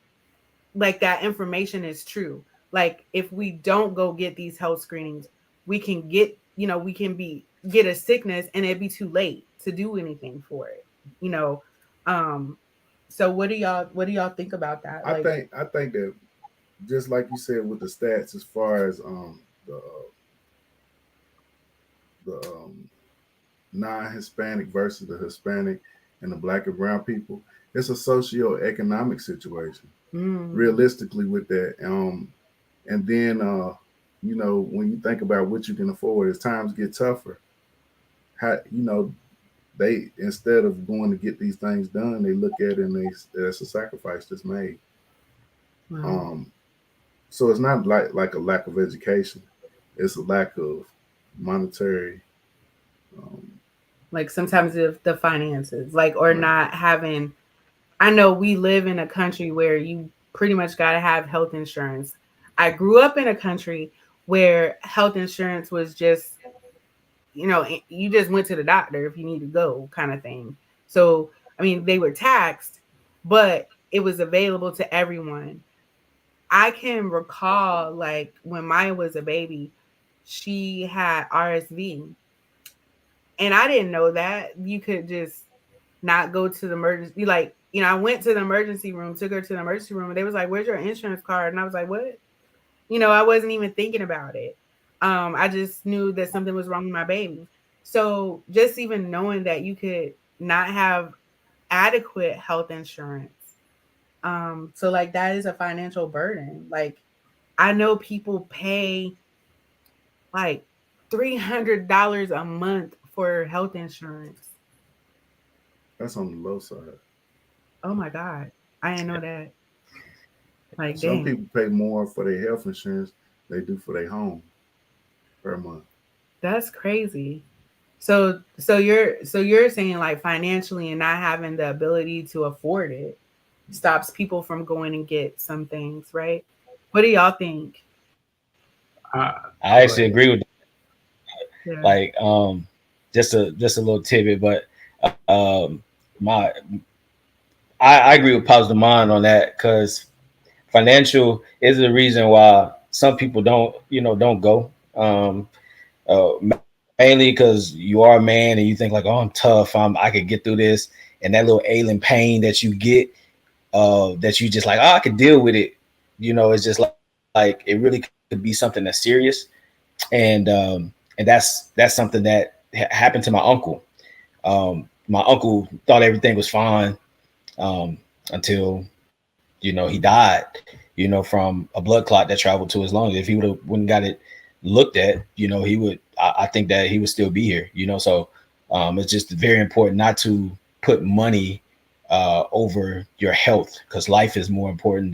like that information is true. Like if we don't go get these health screenings, we can get, get a sickness and it'd be too late to do anything for it. So what do y'all think about that? I think that just like you said with the stats, as far as the non-Hispanic versus the Hispanic and the Black and brown people, it's a socio-economic situation. Realistically with that, and then when you think about what you can afford, as times get tougher, they, instead of going to get these things done, they look at it and that's a sacrifice that's made. So it's not like a lack of education, it's a lack of monetary, like sometimes the finances, like, or not having. I know we live in a country where you pretty much got to have health insurance. I grew up in a country where health insurance was just, you just went to the doctor if you need to go kind of thing. So, I mean, they were taxed, but it was available to everyone. I can recall like when Maya was a baby, she had RSV. And I didn't know that you could just not go to the emergency. Like, I went to the emergency room, took her to the emergency room, and they was like, where's your insurance card? And I was like, what? I wasn't even thinking about it. I just knew that something was wrong with my baby. So just even knowing that you could not have adequate health insurance. So like that is a financial burden. Like I know people pay like $300 a month for health insurance. That's on the low side. Oh my God. I didn't know that. Like some people pay more for their health insurance than they do for their home per month. That's crazy. So you're saying like financially and not having the ability to afford it stops people from going and get some things, right? What do y'all think? I actually agree with that. Yeah. Like just a little tidbit, but I agree with Positive Mind on that, because financial is the reason why some people don't go. Mainly because you are a man and you think like, oh, I'm tough. I could get through this. And that little ailing pain that you get, that you just like, oh, I could deal with it. It's just like it really could be something that's serious. And that's something that happened to my uncle. My uncle thought everything was fine until, he died, from a blood clot that traveled to his lungs. If he wouldn't got it looked at, he would I think that he would still be here, you know. So it's just very important not to put money over your health, because life is more important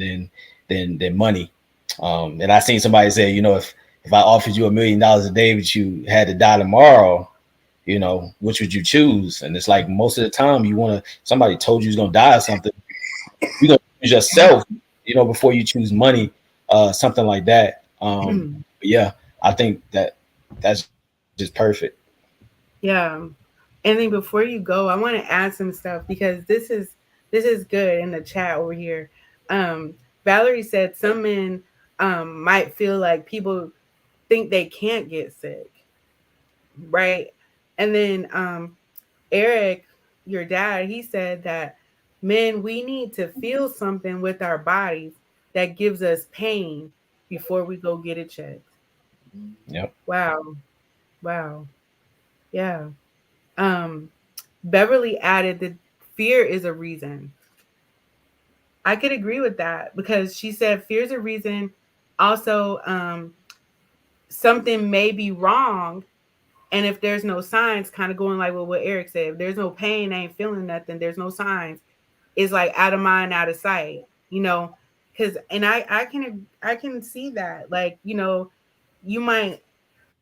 than money. And I seen somebody say, you know, if I offered you $1 million a day, but you had to die tomorrow, you know, which would you choose? And it's like most of the time you want to, somebody told you you're going to die or something, you're going to choose yourself, you know, before you choose money, something like that. But yeah, I think that's just perfect. Yeah. And then before you go, I want to add some stuff because this is good in the chat over here. Valerie said some men might feel like people think they can't get sick, right? And then Eric, your dad, he said that men, we need to feel something with our bodies that gives us pain before we go get it checked. Yep. Wow. Wow. Yeah. Um, Beverly added that fear is a reason. I could agree with that because she said fear is a reason. Also, something may be wrong. And if there's no signs, kind of going like what Eric said, if there's no pain, I ain't feeling nothing, there's no signs. It's like out of mind, out of sight, you know, because and I can see that. Like, you know, you might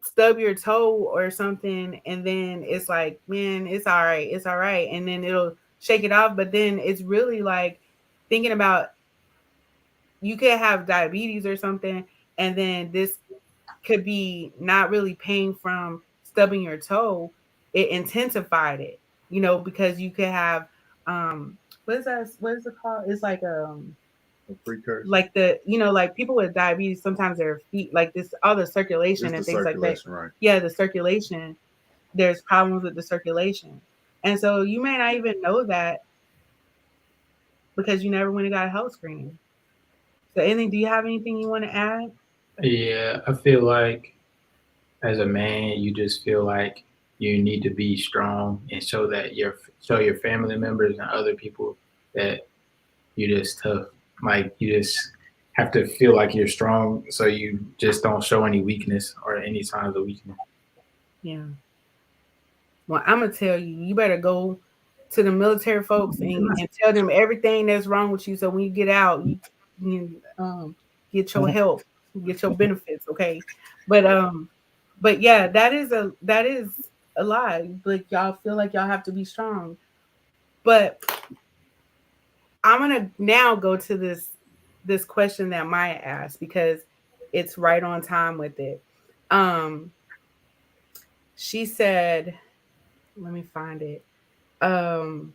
stub your toe or something and then it's like, man, it's all right, and then it'll shake it off, but then it's really like thinking about you could have diabetes or something, and then this could be not really pain from stubbing your toe, it intensified it, you know, because you could have what is it called, it's like A precursor. like the, you know, like people with diabetes, sometimes their feet, like this, all the circulation It's and the things like that. circulation, right? Yeah, the circulation. There's problems with the circulation, and so you may not even know that because you never went and got a health screening. So, anything? Do you have anything you want to add? Yeah, I feel like as a man, you just feel like you need to be strong and show your family members and other people that you're just tough. Like you just have to feel like you're strong, so you just don't show any weakness or any signs of weakness. Yeah. Well, I'm gonna tell you, you better go to the military folks and tell them everything that's wrong with you. So when you get out, you can get your help, get your benefits, okay? But yeah, that is a lie. Like y'all feel like y'all have to be strong. But I'm gonna now go to this question that Maya asked because it's right on time with it. Um, she said, let me find it. Um,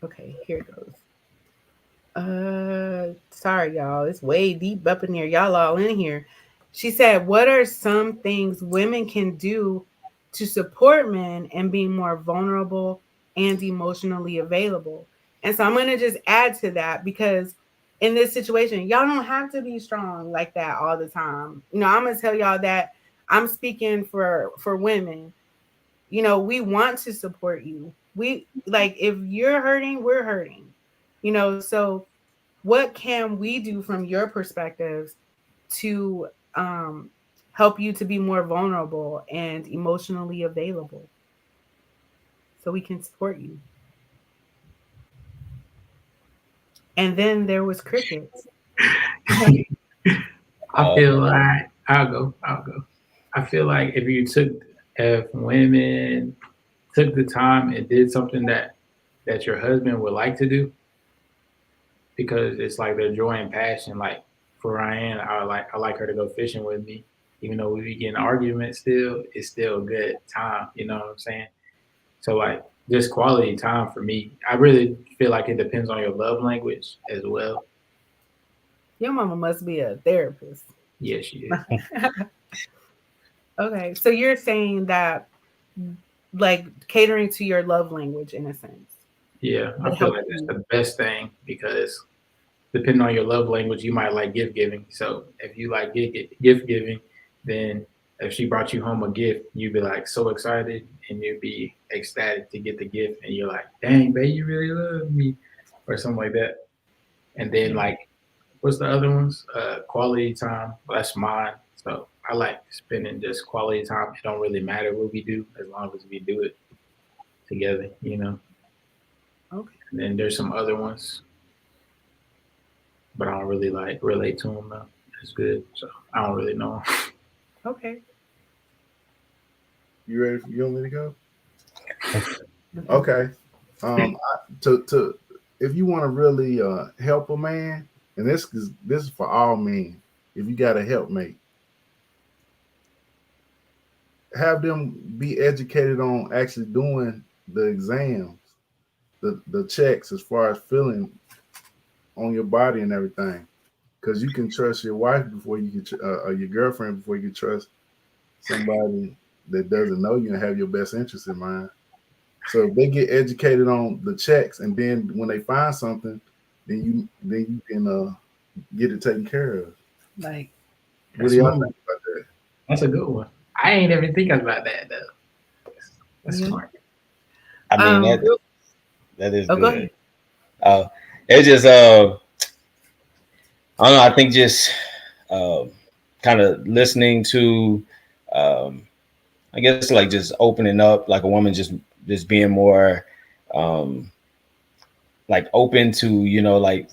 okay, here it goes. Sorry, y'all. It's way deep up in here. Y'all all in here. She said, what are some things women can do to support men and being more vulnerable and emotionally available? And so I'm going to just add to that because in this situation, y'all don't have to be strong like that all the time. You know, I'm going to tell y'all that I'm speaking for women. You know, we want to support you. We like if you're hurting, we're hurting. You know, so what can we do from your perspectives to help you to be more vulnerable and emotionally available so we can support you? And then there was crickets. I feel like I'll go. I feel like if women took the time and did something that your husband would like to do, because it's like their joy and passion. Like for Ryan, I like her to go fishing with me, even though we be getting arguments. Still, it's still a good time. You know what I'm saying? So like just quality time for me. I really feel like it depends on your love language as well. Your mama must be a therapist. Yes, she is. Okay, so you're saying that like catering to your love language in a sense. Yeah, I feel like that's the best thing because depending on your love language, you might like gift giving. So if you like gift giving, then if she brought you home a gift, you'd be like so excited and you'd be ecstatic to get the gift, and you're like, "Dang, babe, you really love me," or something like that. And then like what's the other ones? Quality time. That's mine. So I like spending just quality time. It don't really matter what we do as long as we do it together, you know. Okay. And then there's some other ones, but I don't really like relate to them though. It's good, so I don't really know. Okay. You ready? You want me to go? Okay. To if you want to really help a man, and this is for all men. If you got a helpmate, have them be educated on actually doing the exams, the checks as far as feeling on your body and everything, because you can trust your wife before you can or your girlfriend before you can trust somebody that doesn't know you and have your best interest in mind. So if they get educated on the checks, and then when they find something, then you can get it taken care of. Like, What do y'all Smart. think about that? That's a good one. I ain't ever think about that though. That's Yeah. smart. I mean real- that is oh, go good. ahead. It's just I don't know. I think just kind of listening to, I guess like just opening up, like a woman just being more like open to, you know, like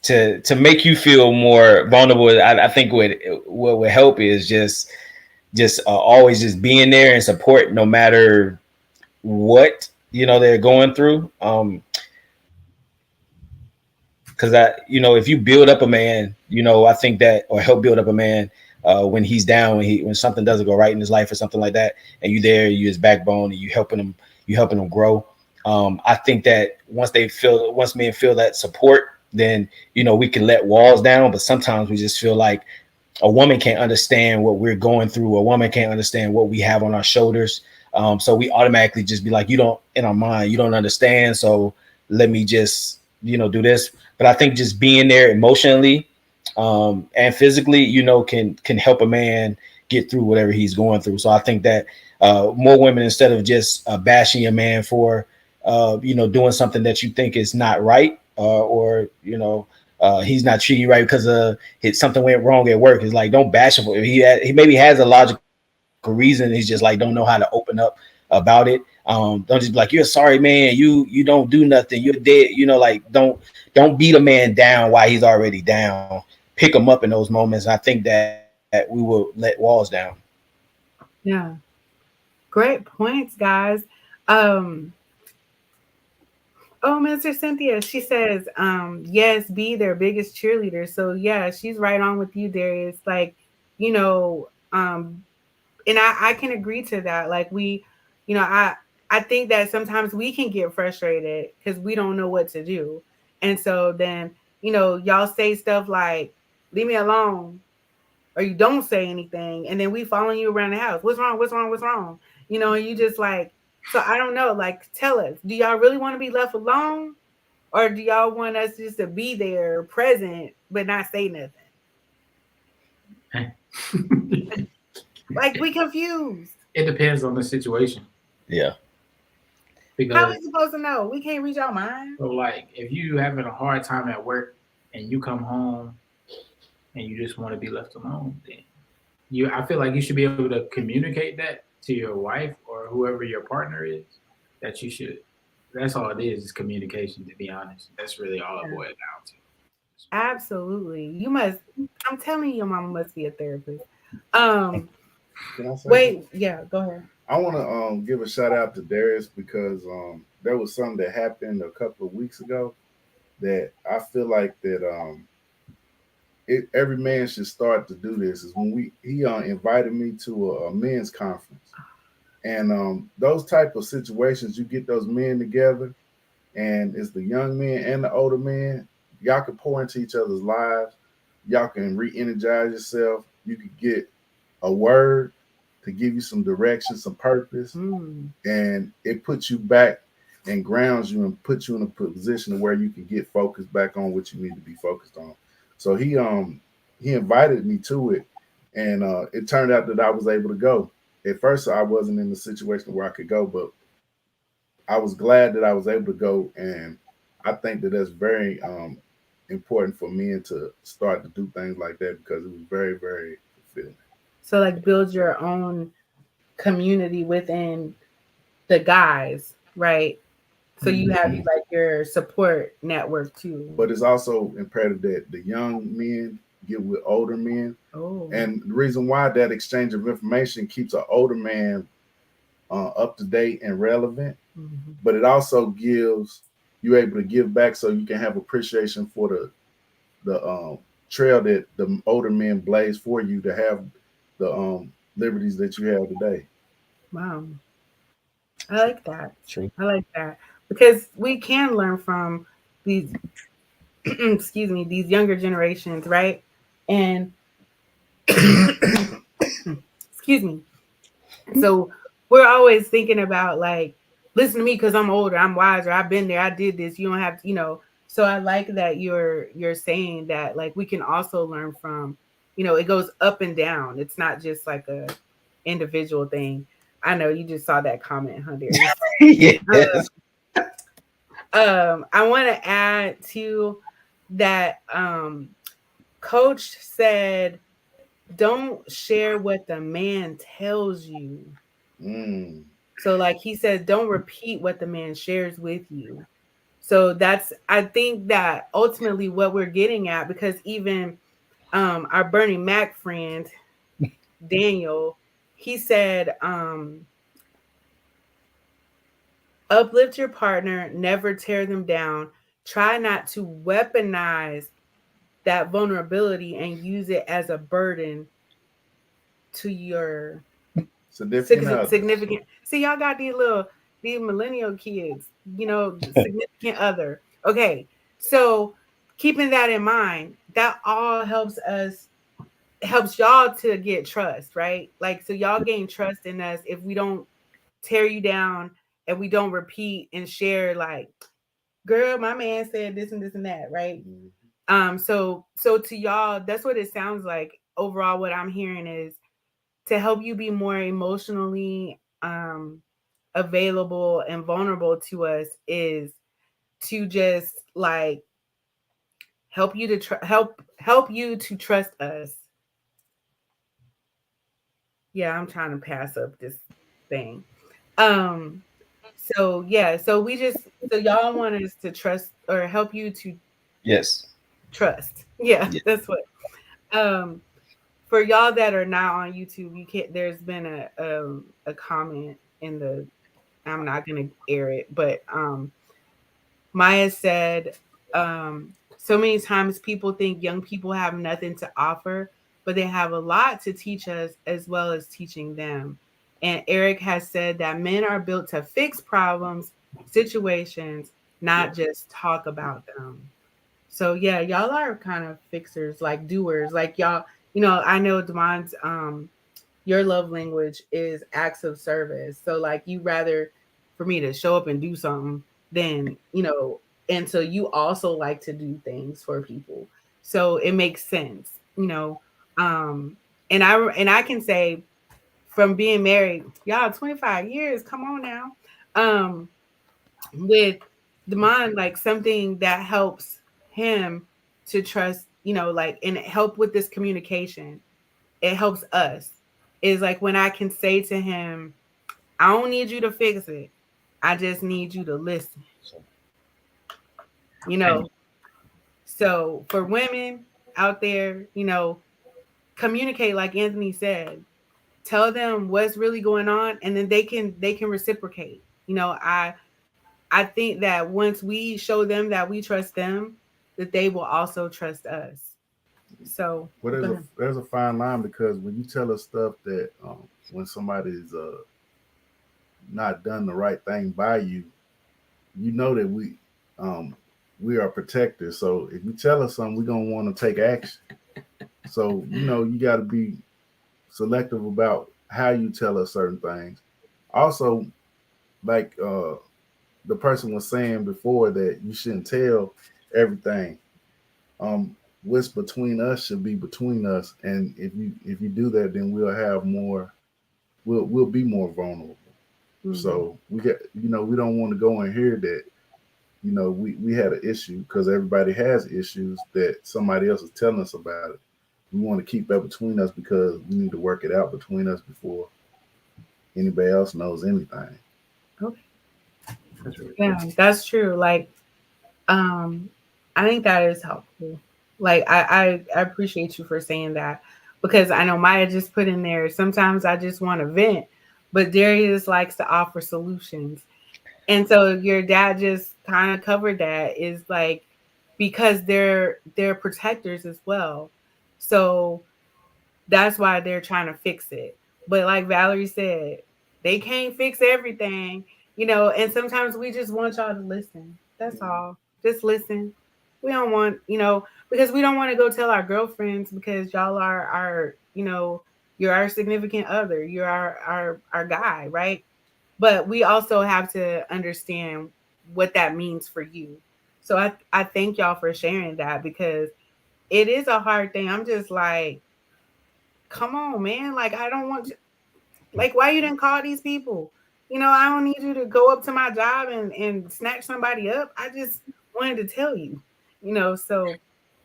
to make you feel more vulnerable. I think what would help is just always just being there and support no matter what, you know, they're going through. Because if you build up a man, you know, I think that, or help build up a man when he's down, when something doesn't go right in his life or something like that, and you there, you his backbone, and you helping him grow. I think that once men feel that support, then, you know, we can let walls down. But sometimes we just feel like a woman can't understand what we're going through. A woman can't understand what we have on our shoulders. So we automatically just be like, you don't, in our mind, you don't understand. So let me just, you know, do this. But I think just being there emotionally and physically, you know, can help a man get through whatever he's going through. So I think that more women, instead of just bashing a man for, you know, doing something that you think is not right, or, you know, he's not treating you right because something went wrong at work. It's like, don't bash him. He maybe has a logical reason. He's just like, don't know how to open up about it. Don't just be like, you're sorry, man. You don't do nothing. You're dead. You know, like don't beat a man down while he's already down. Pick him up in those moments. I think that we will let walls down. Yeah. Great points, guys. Oh, Mr. Cynthia, she says, yes, be their biggest cheerleader. So yeah, she's right on with you, Darius. Like, you know, and I can agree to that. Like you know, I think that sometimes we can get frustrated because we don't know what to do. And so then, you know, y'all say stuff like, leave me alone, or you don't say anything, and then we following you around the house. What's wrong? What's wrong? What's wrong? You know, and you just like, so I don't know. Like, tell us, do y'all really want to be left alone? Or do y'all want us just to be there present but not say nothing? Like, we confused. It depends on the situation. Yeah. How are Because we supposed to know? We can't reach our mind. so like if you having a hard time at work and you come home and you just want to be left alone, then I feel like you should be able to communicate that to your wife or whoever your partner is, that you should. That's all it is communication, to be honest. That's really all it boils down to. Absolutely. You must, I'm telling you, your mama must be a therapist. Can I say Wait, yeah, go ahead. I want to give a shout out to Darius because there was something that happened a couple of weeks ago that I feel like that every man should start to do this. Is when he invited me to a men's conference, and those type of situations, you get those men together, and it's the young men and the older men. Y'all can pour into each other's lives. Y'all can re-energize yourself. You could get a word to give you some direction, some purpose, and it puts you back and grounds you and puts you in a position where you can get focused back on what you need to be focused on. So he invited me to it, and it turned out that I was able to go. At first, I wasn't in the situation where I could go, but I was glad that I was able to go, and I think that that's very important for men to start to do things like that because it was very, very fulfilling. So like build your own community within the guys, right? So you have Mhm. like your support network too. But it's also imperative that the young men get with older men. Oh. And the reason why that exchange of information keeps an older man up to date and relevant, Mhm. but it also gives you able to give back so you can have appreciation for the trail that the older men blaze for you to have the liberties that you have today. Wow. I like that. True. I like that because we can learn from these excuse me, these younger generations, right? And excuse me. So we're always thinking about like, listen to me because I'm older, I'm wiser, I've been there, I did this. You don't have to, So I like that you're saying that like we can also learn from, it goes up and down. It's not just like a individual thing. I know you just saw that comment, huh, Darius? Yes. I want to add to that. Coach said, "Don't share what the man tells you." Mm. So, like he said, don't repeat what the man shares with you. So I think that ultimately what we're getting at, because even our Bernie Mac friend Daniel, he said, uplift your partner, never tear them down. Try not to weaponize that vulnerability and use it as a burden to your Significant others. significant. See, y'all got these millennial kids, significant other. Okay, so keeping that in mind, that all helps y'all to get trust, right? Like, so y'all gain trust in us if we don't tear you down and we don't repeat and share like, girl, my man said this and this and that, right? So to y'all, that's what it sounds like. Overall, what I'm hearing is to help you be more emotionally available and vulnerable to us is to just like help you to help you to trust us. Yeah, I'm trying to pass up this thing. Um so yeah, so y'all want us to trust or help you to Yes. trust. Yeah, Yeah. that's what. Um for y'all that are not on YouTube, you can't. There's been a comment in the. I'm not gonna air it, but Maya said, so many times people think young people have nothing to offer, but they have a lot to teach us as well as teaching them. And Eric has said that men are built to fix problems, situations, not just talk about them. So yeah, y'all are kind of fixers, like doers, like y'all. I know Demon's your love language is acts of service. So like you rather for me to show up and do something than, and so you also like to do things for people. So it makes sense. Um and I can say from being married, y'all 25 years, come on now. Um with Demond, like something that helps him to trust, like and help with this communication, it helps us, is like when I can say to him, I don't need you to fix it. I just need you to listen. You know, so for women out there, communicate like Anthony said. Tell them what's really going on and then they can reciprocate. I think that once we show them that we trust them, that they will also trust us. So Well, go ahead. there's a fine line because when you tell us stuff that when somebody's not done the right thing by you, you know that we are protectors. So if you tell us something, we're gonna want to take action. So you got to be selective about how you tell us certain things. Also, like the person was saying before, that you shouldn't tell everything. What's between us should be between us, and if you do that, then we'll have more. We'll be more vulnerable. Mhm. So we don't want to go and hear that you know, we had an issue because everybody has issues that somebody else is telling us about it. We want to keep that between us because we need to work it out between us before anybody else knows anything. Okay. That's really Yeah, that's true. Like, I think that is helpful. Like, I appreciate you for saying that because I know Maya just put in there. Sometimes I just want to vent, but Darius likes to offer solutions. And so your dad just kind of covered that is like because they're protectors as well. So that's why they're trying to fix it. But like Valerie said, they can't fix everything, and sometimes we just want y'all to listen. That's all. Just listen. We don't want, because we don't want to go tell our girlfriends because y'all are our, you're our significant other. You're our guy, right? But we also have to understand what that means for you. So I thank y'all for sharing that because it is a hard thing. I'm just like, come on, man. Like, I don't want you, like, why you didn't call these people? I don't need you to go up to my job and snatch somebody up. I just wanted to tell you, so,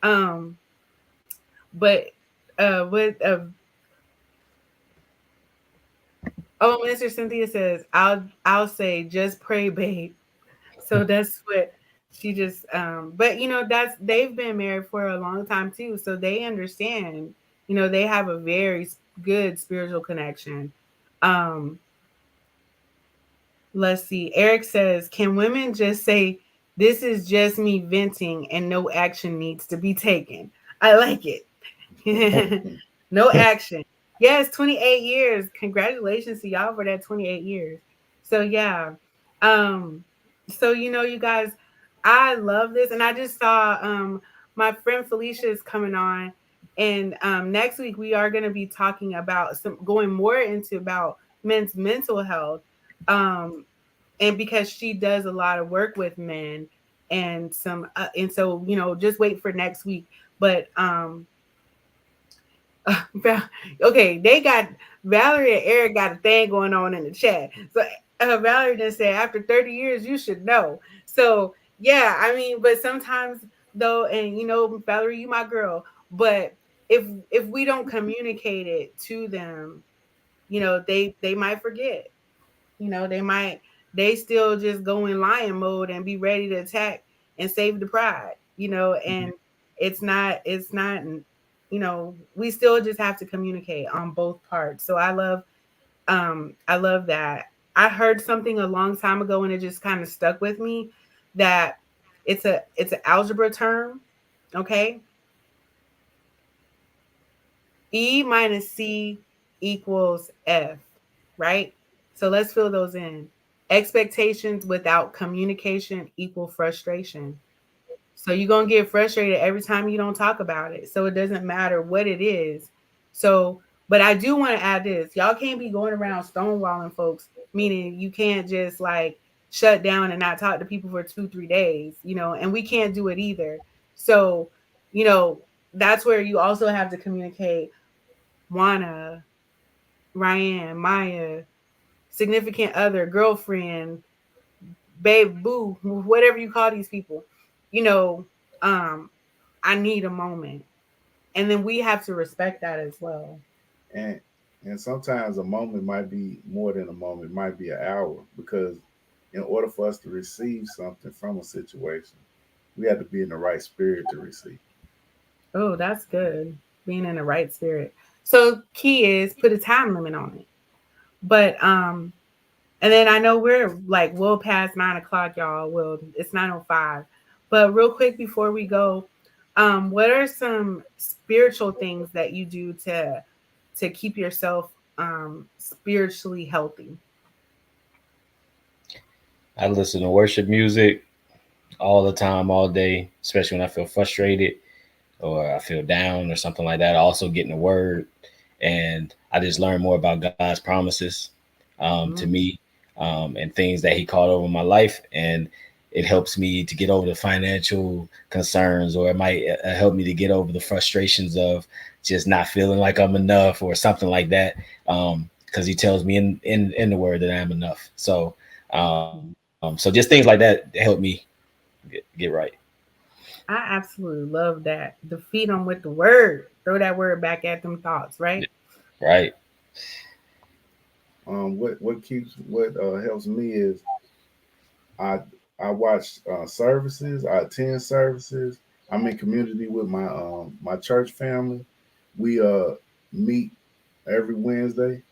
um, but, with, oh, Mr. Cynthia says, I'll say, just pray, babe. So that's what she just, but they've been married for a long time too. So they understand, they have a very good spiritual connection. Um, let's see. Eric says, can women just say, this is just me venting and no action needs to be taken? I like it. No action. Yes, 28 years. Congratulations to y'all for that 28 years. So yeah. So you guys, I love this. And I just saw my friend Felicia is coming on. And next week we are going to be talking about going more into about men's mental health. And because she does a lot of work with men and and so just wait for next week. But okay, they got Valerie and Eric got a thing going on in the chat. So Valerie just said, after 30 years, you should know. So yeah, I mean, but sometimes though, and Valerie, you my girl, but if we don't communicate it to them, they might forget. They still just go in lion mode and be ready to attack and save the pride, and it's not, we still just have to communicate on both parts. So I love that. I heard something a long time ago and it just kind of stuck with me that it's an algebra term. Okay. E minus C equals F, right? So let's fill those in. Expectations without communication equal frustration. So you're going to get frustrated every time you don't talk about it. So it doesn't matter what it is. So, but I do want to add this. Y'all can't be going around stonewalling folks, meaning you can't just like shut down and not talk to people for 2-3 days, and we can't do it either. So, that's where you also have to communicate. Juana, Ryan, Maya, significant other, girlfriend, babe, boo, whatever you call these people, I need a moment. And then we have to respect that as well. And sometimes a moment might be more than a moment, it might be an hour, because in order for us to receive something from a situation, we have to be in the right spirit to receive. Oh, that's good. Being in the right spirit. So key is put a time limit on it. But and then I know we're like well past 9:00, y'all. Well, it's 9:05. But real quick before we go, what are some spiritual things that you do to keep yourself spiritually healthy? I listen to worship music all the time, all day, especially when I feel frustrated or I feel down or something like that. I also get in the word and I just learn more about God's promises to me and things that he called over my life. And it helps me to get over the financial concerns, or it might help me to get over the frustrations of just not feeling like I'm enough or something like that. Because he tells me in the word that I am enough. So, so just things like that help me get right. I absolutely love that. Defeat them with the word. Throw that word back at them thoughts, right? Right. What helps me is I I watch services. I attend services. I'm in community with my church family. We meet every Wednesday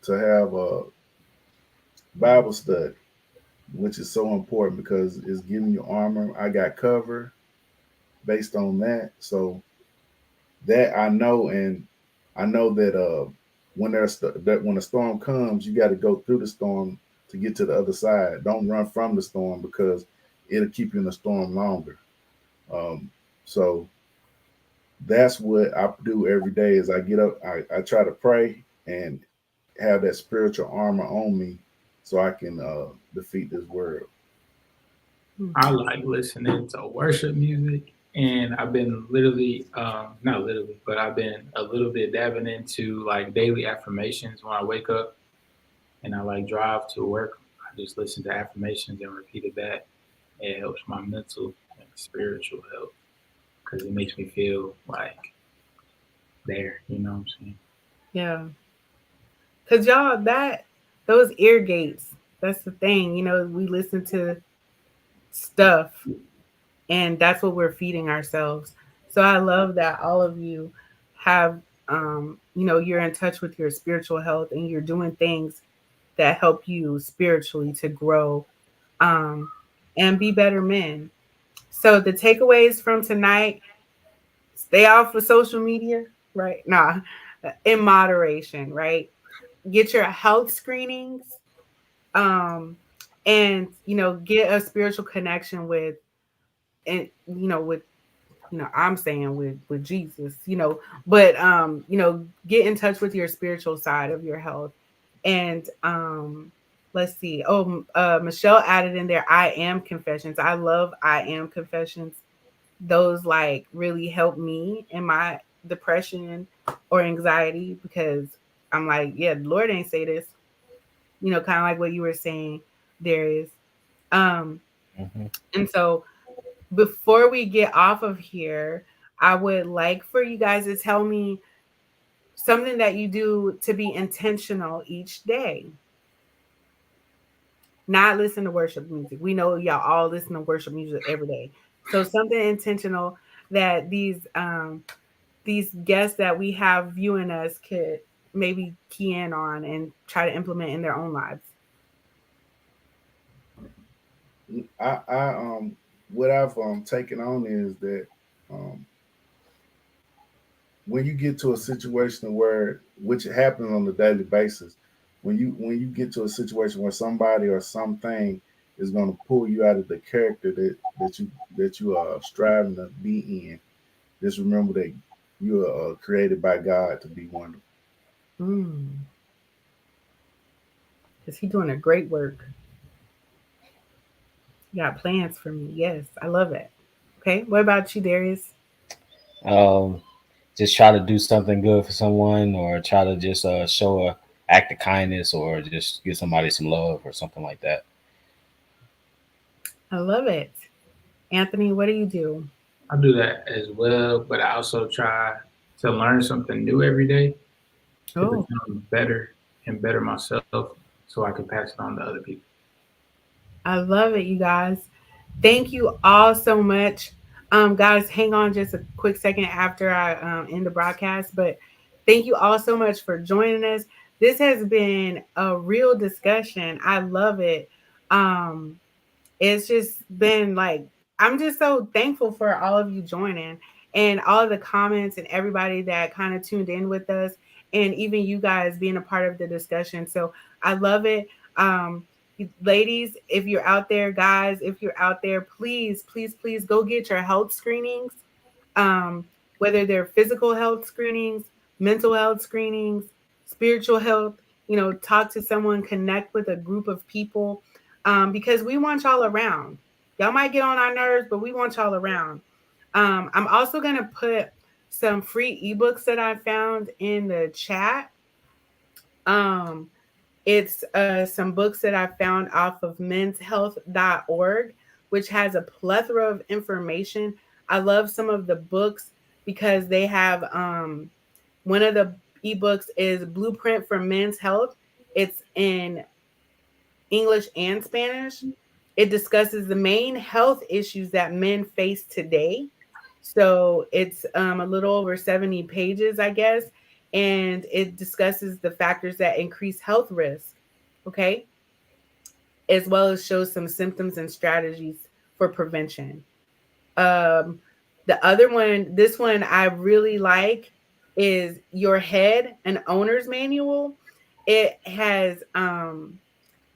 to have a Bible study, which is so important because it's giving you armor. I got cover based on that, so that I know, and I know that that when a storm comes, you got to go through the storm to get to the other side. Don't run from the storm because it'll keep you in the storm longer. Um, so that's what I do every day. Is I get up, I try to pray and have that spiritual armor on me, so I can defeat this world. I like listening to worship music, and I've been literally, not literally, but I've been a little bit dabbing into like daily affirmations when I wake up and I like drive to work. I just listen to affirmations and repeat it back. It helps my mental and spiritual health because it makes me feel like there. You know what I'm saying? Yeah. Cause y'all those ear gates, that's the thing. We listen to stuff and that's what we're feeding ourselves. So I love that all of you have you're in touch with your spiritual health and you're doing things that help you spiritually to grow um and be better men. So the takeaways from tonight: stay off of social media, right? Nah, in moderation, right? Get your health screenings, um, and get a spiritual connection with, and with I'm saying with Jesus, but get in touch with your spiritual side of your health. And let's see. Oh, Michelle added in there, I am confessions. I love I am confessions. Those like really help me in my depression or anxiety because I'm like, yeah, the Lord ain't say this, kind of like what you were saying, Darius. Um, Mhm. and so before we get off of here, I would like for you guys to tell me something that you do to be intentional each day. Not listen to worship music. We know y'all all listen to worship music every day. So something intentional that these guests that we have viewing us could maybe key in on and try to implement in their own lives. I what I've taken on is that um, when you get to a situation where, which happens on a daily basis, when you get to a situation where somebody or something is going to pull you out of the character that you are striving to be in, just remember that you are created by God to be wonderful. Mm, because he's doing a great work. You got plans for me. Yes, I love it. Okay, what about you, Darius? Um, just try to do something good for someone, or try to just show a act of kindness, or just give somebody some love, or something like that. I love it. Anthony, what do you do? I do that as well, but I also try to learn something new every day to Oh, become better and better myself so I can pass it on to other people. I love it, you guys. Thank you all so much. Guys, hang on just a quick second after I end the broadcast. But thank you all so much for joining us. This has been a real discussion. I love it. Um, it's just been like, I'm just so thankful for all of you joining and all of the comments and everybody that kind of tuned in with us, and even you guys being a part of the discussion. So I love it. Um, Ladies, if you're out there, guys, if you're out there, please, please, please go get your health screenings, um, whether they're physical health screenings, mental health screenings, spiritual health. Talk to someone, connect with a group of people, because we want y'all around. Y'all might get on our nerves, but we want y'all around. I'm also going to put some free ebooks that I found in the chat. Um, it's some books that I found off of menshealth.org. which has a plethora of information. I love some of the books because they have one of the ebooks is Blueprint for Men's Health. It's in English and Spanish. It discusses the main health issues that men face today. So it's a little over 70 pages, I guess, and it discusses the factors that increase health risk, okay, as well as shows some symptoms and strategies for prevention. Um, the other one, this one I really like, is Your Head, an Owner's Manual. It has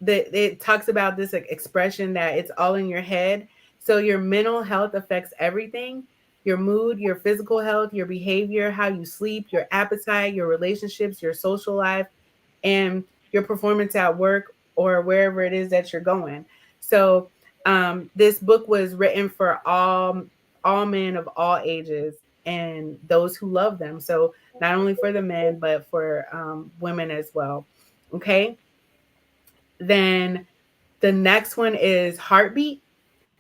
it talks about this expression that it's all in your head. So your mental health affects everything: your mood, your physical health, your behavior, how you sleep, your appetite, your relationships, your social life, and your performance at work or wherever it is that you're going. So this book was written for all men of all ages and those who love them. So not only for the men, but for women as well. Okay. Then the next one is Heartbeat.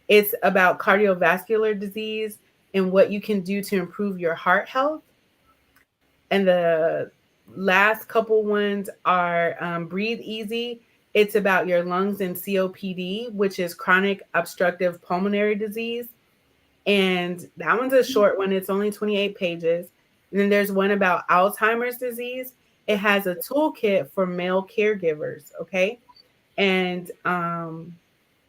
It's about cardiovascular disease and what you can do to improve your heart health. And the last couple ones are Breathe Easy. It's about your lungs and COPD, which is chronic obstructive pulmonary disease. And that one's a short one. It's only 28 pages. And then there's one about Alzheimer's disease. It has a toolkit for male caregivers. Okay. And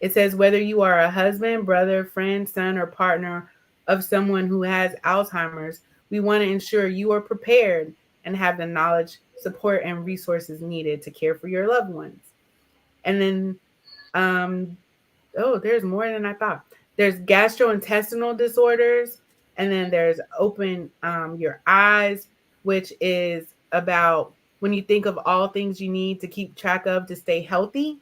it says whether you are a husband, brother, friend, son, or partner of someone who has Alzheimer's, we want to ensure you are prepared and have the knowledge, support, and resources needed to care for your loved ones. And then, there's more than I thought. There's gastrointestinal disorders, and then there's Open Your Eyes, which is about when you think of all things you need to keep track of to stay healthy.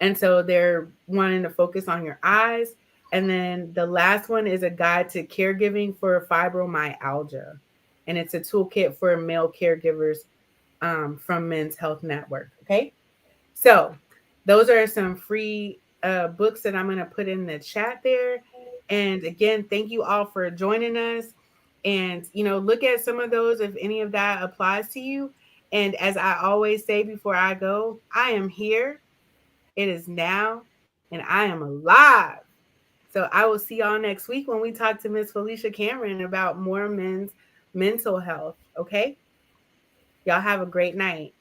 And so they're wanting to focus on your eyes. And then the last one is a guide to caregiving for fibromyalgia. And it's a toolkit for male caregivers from Men's Health Network. Okay. So those are some free books that I'm going to put in the chat there. And again, thank you all for joining us. And, look at some of those if any of that applies to you. And as I always say before I go, I am here. It is now, and I am alive. So I will see y'all next week when we talk to Miss Felicia Cameron about more men's mental health. Okay? Y'all have a great night.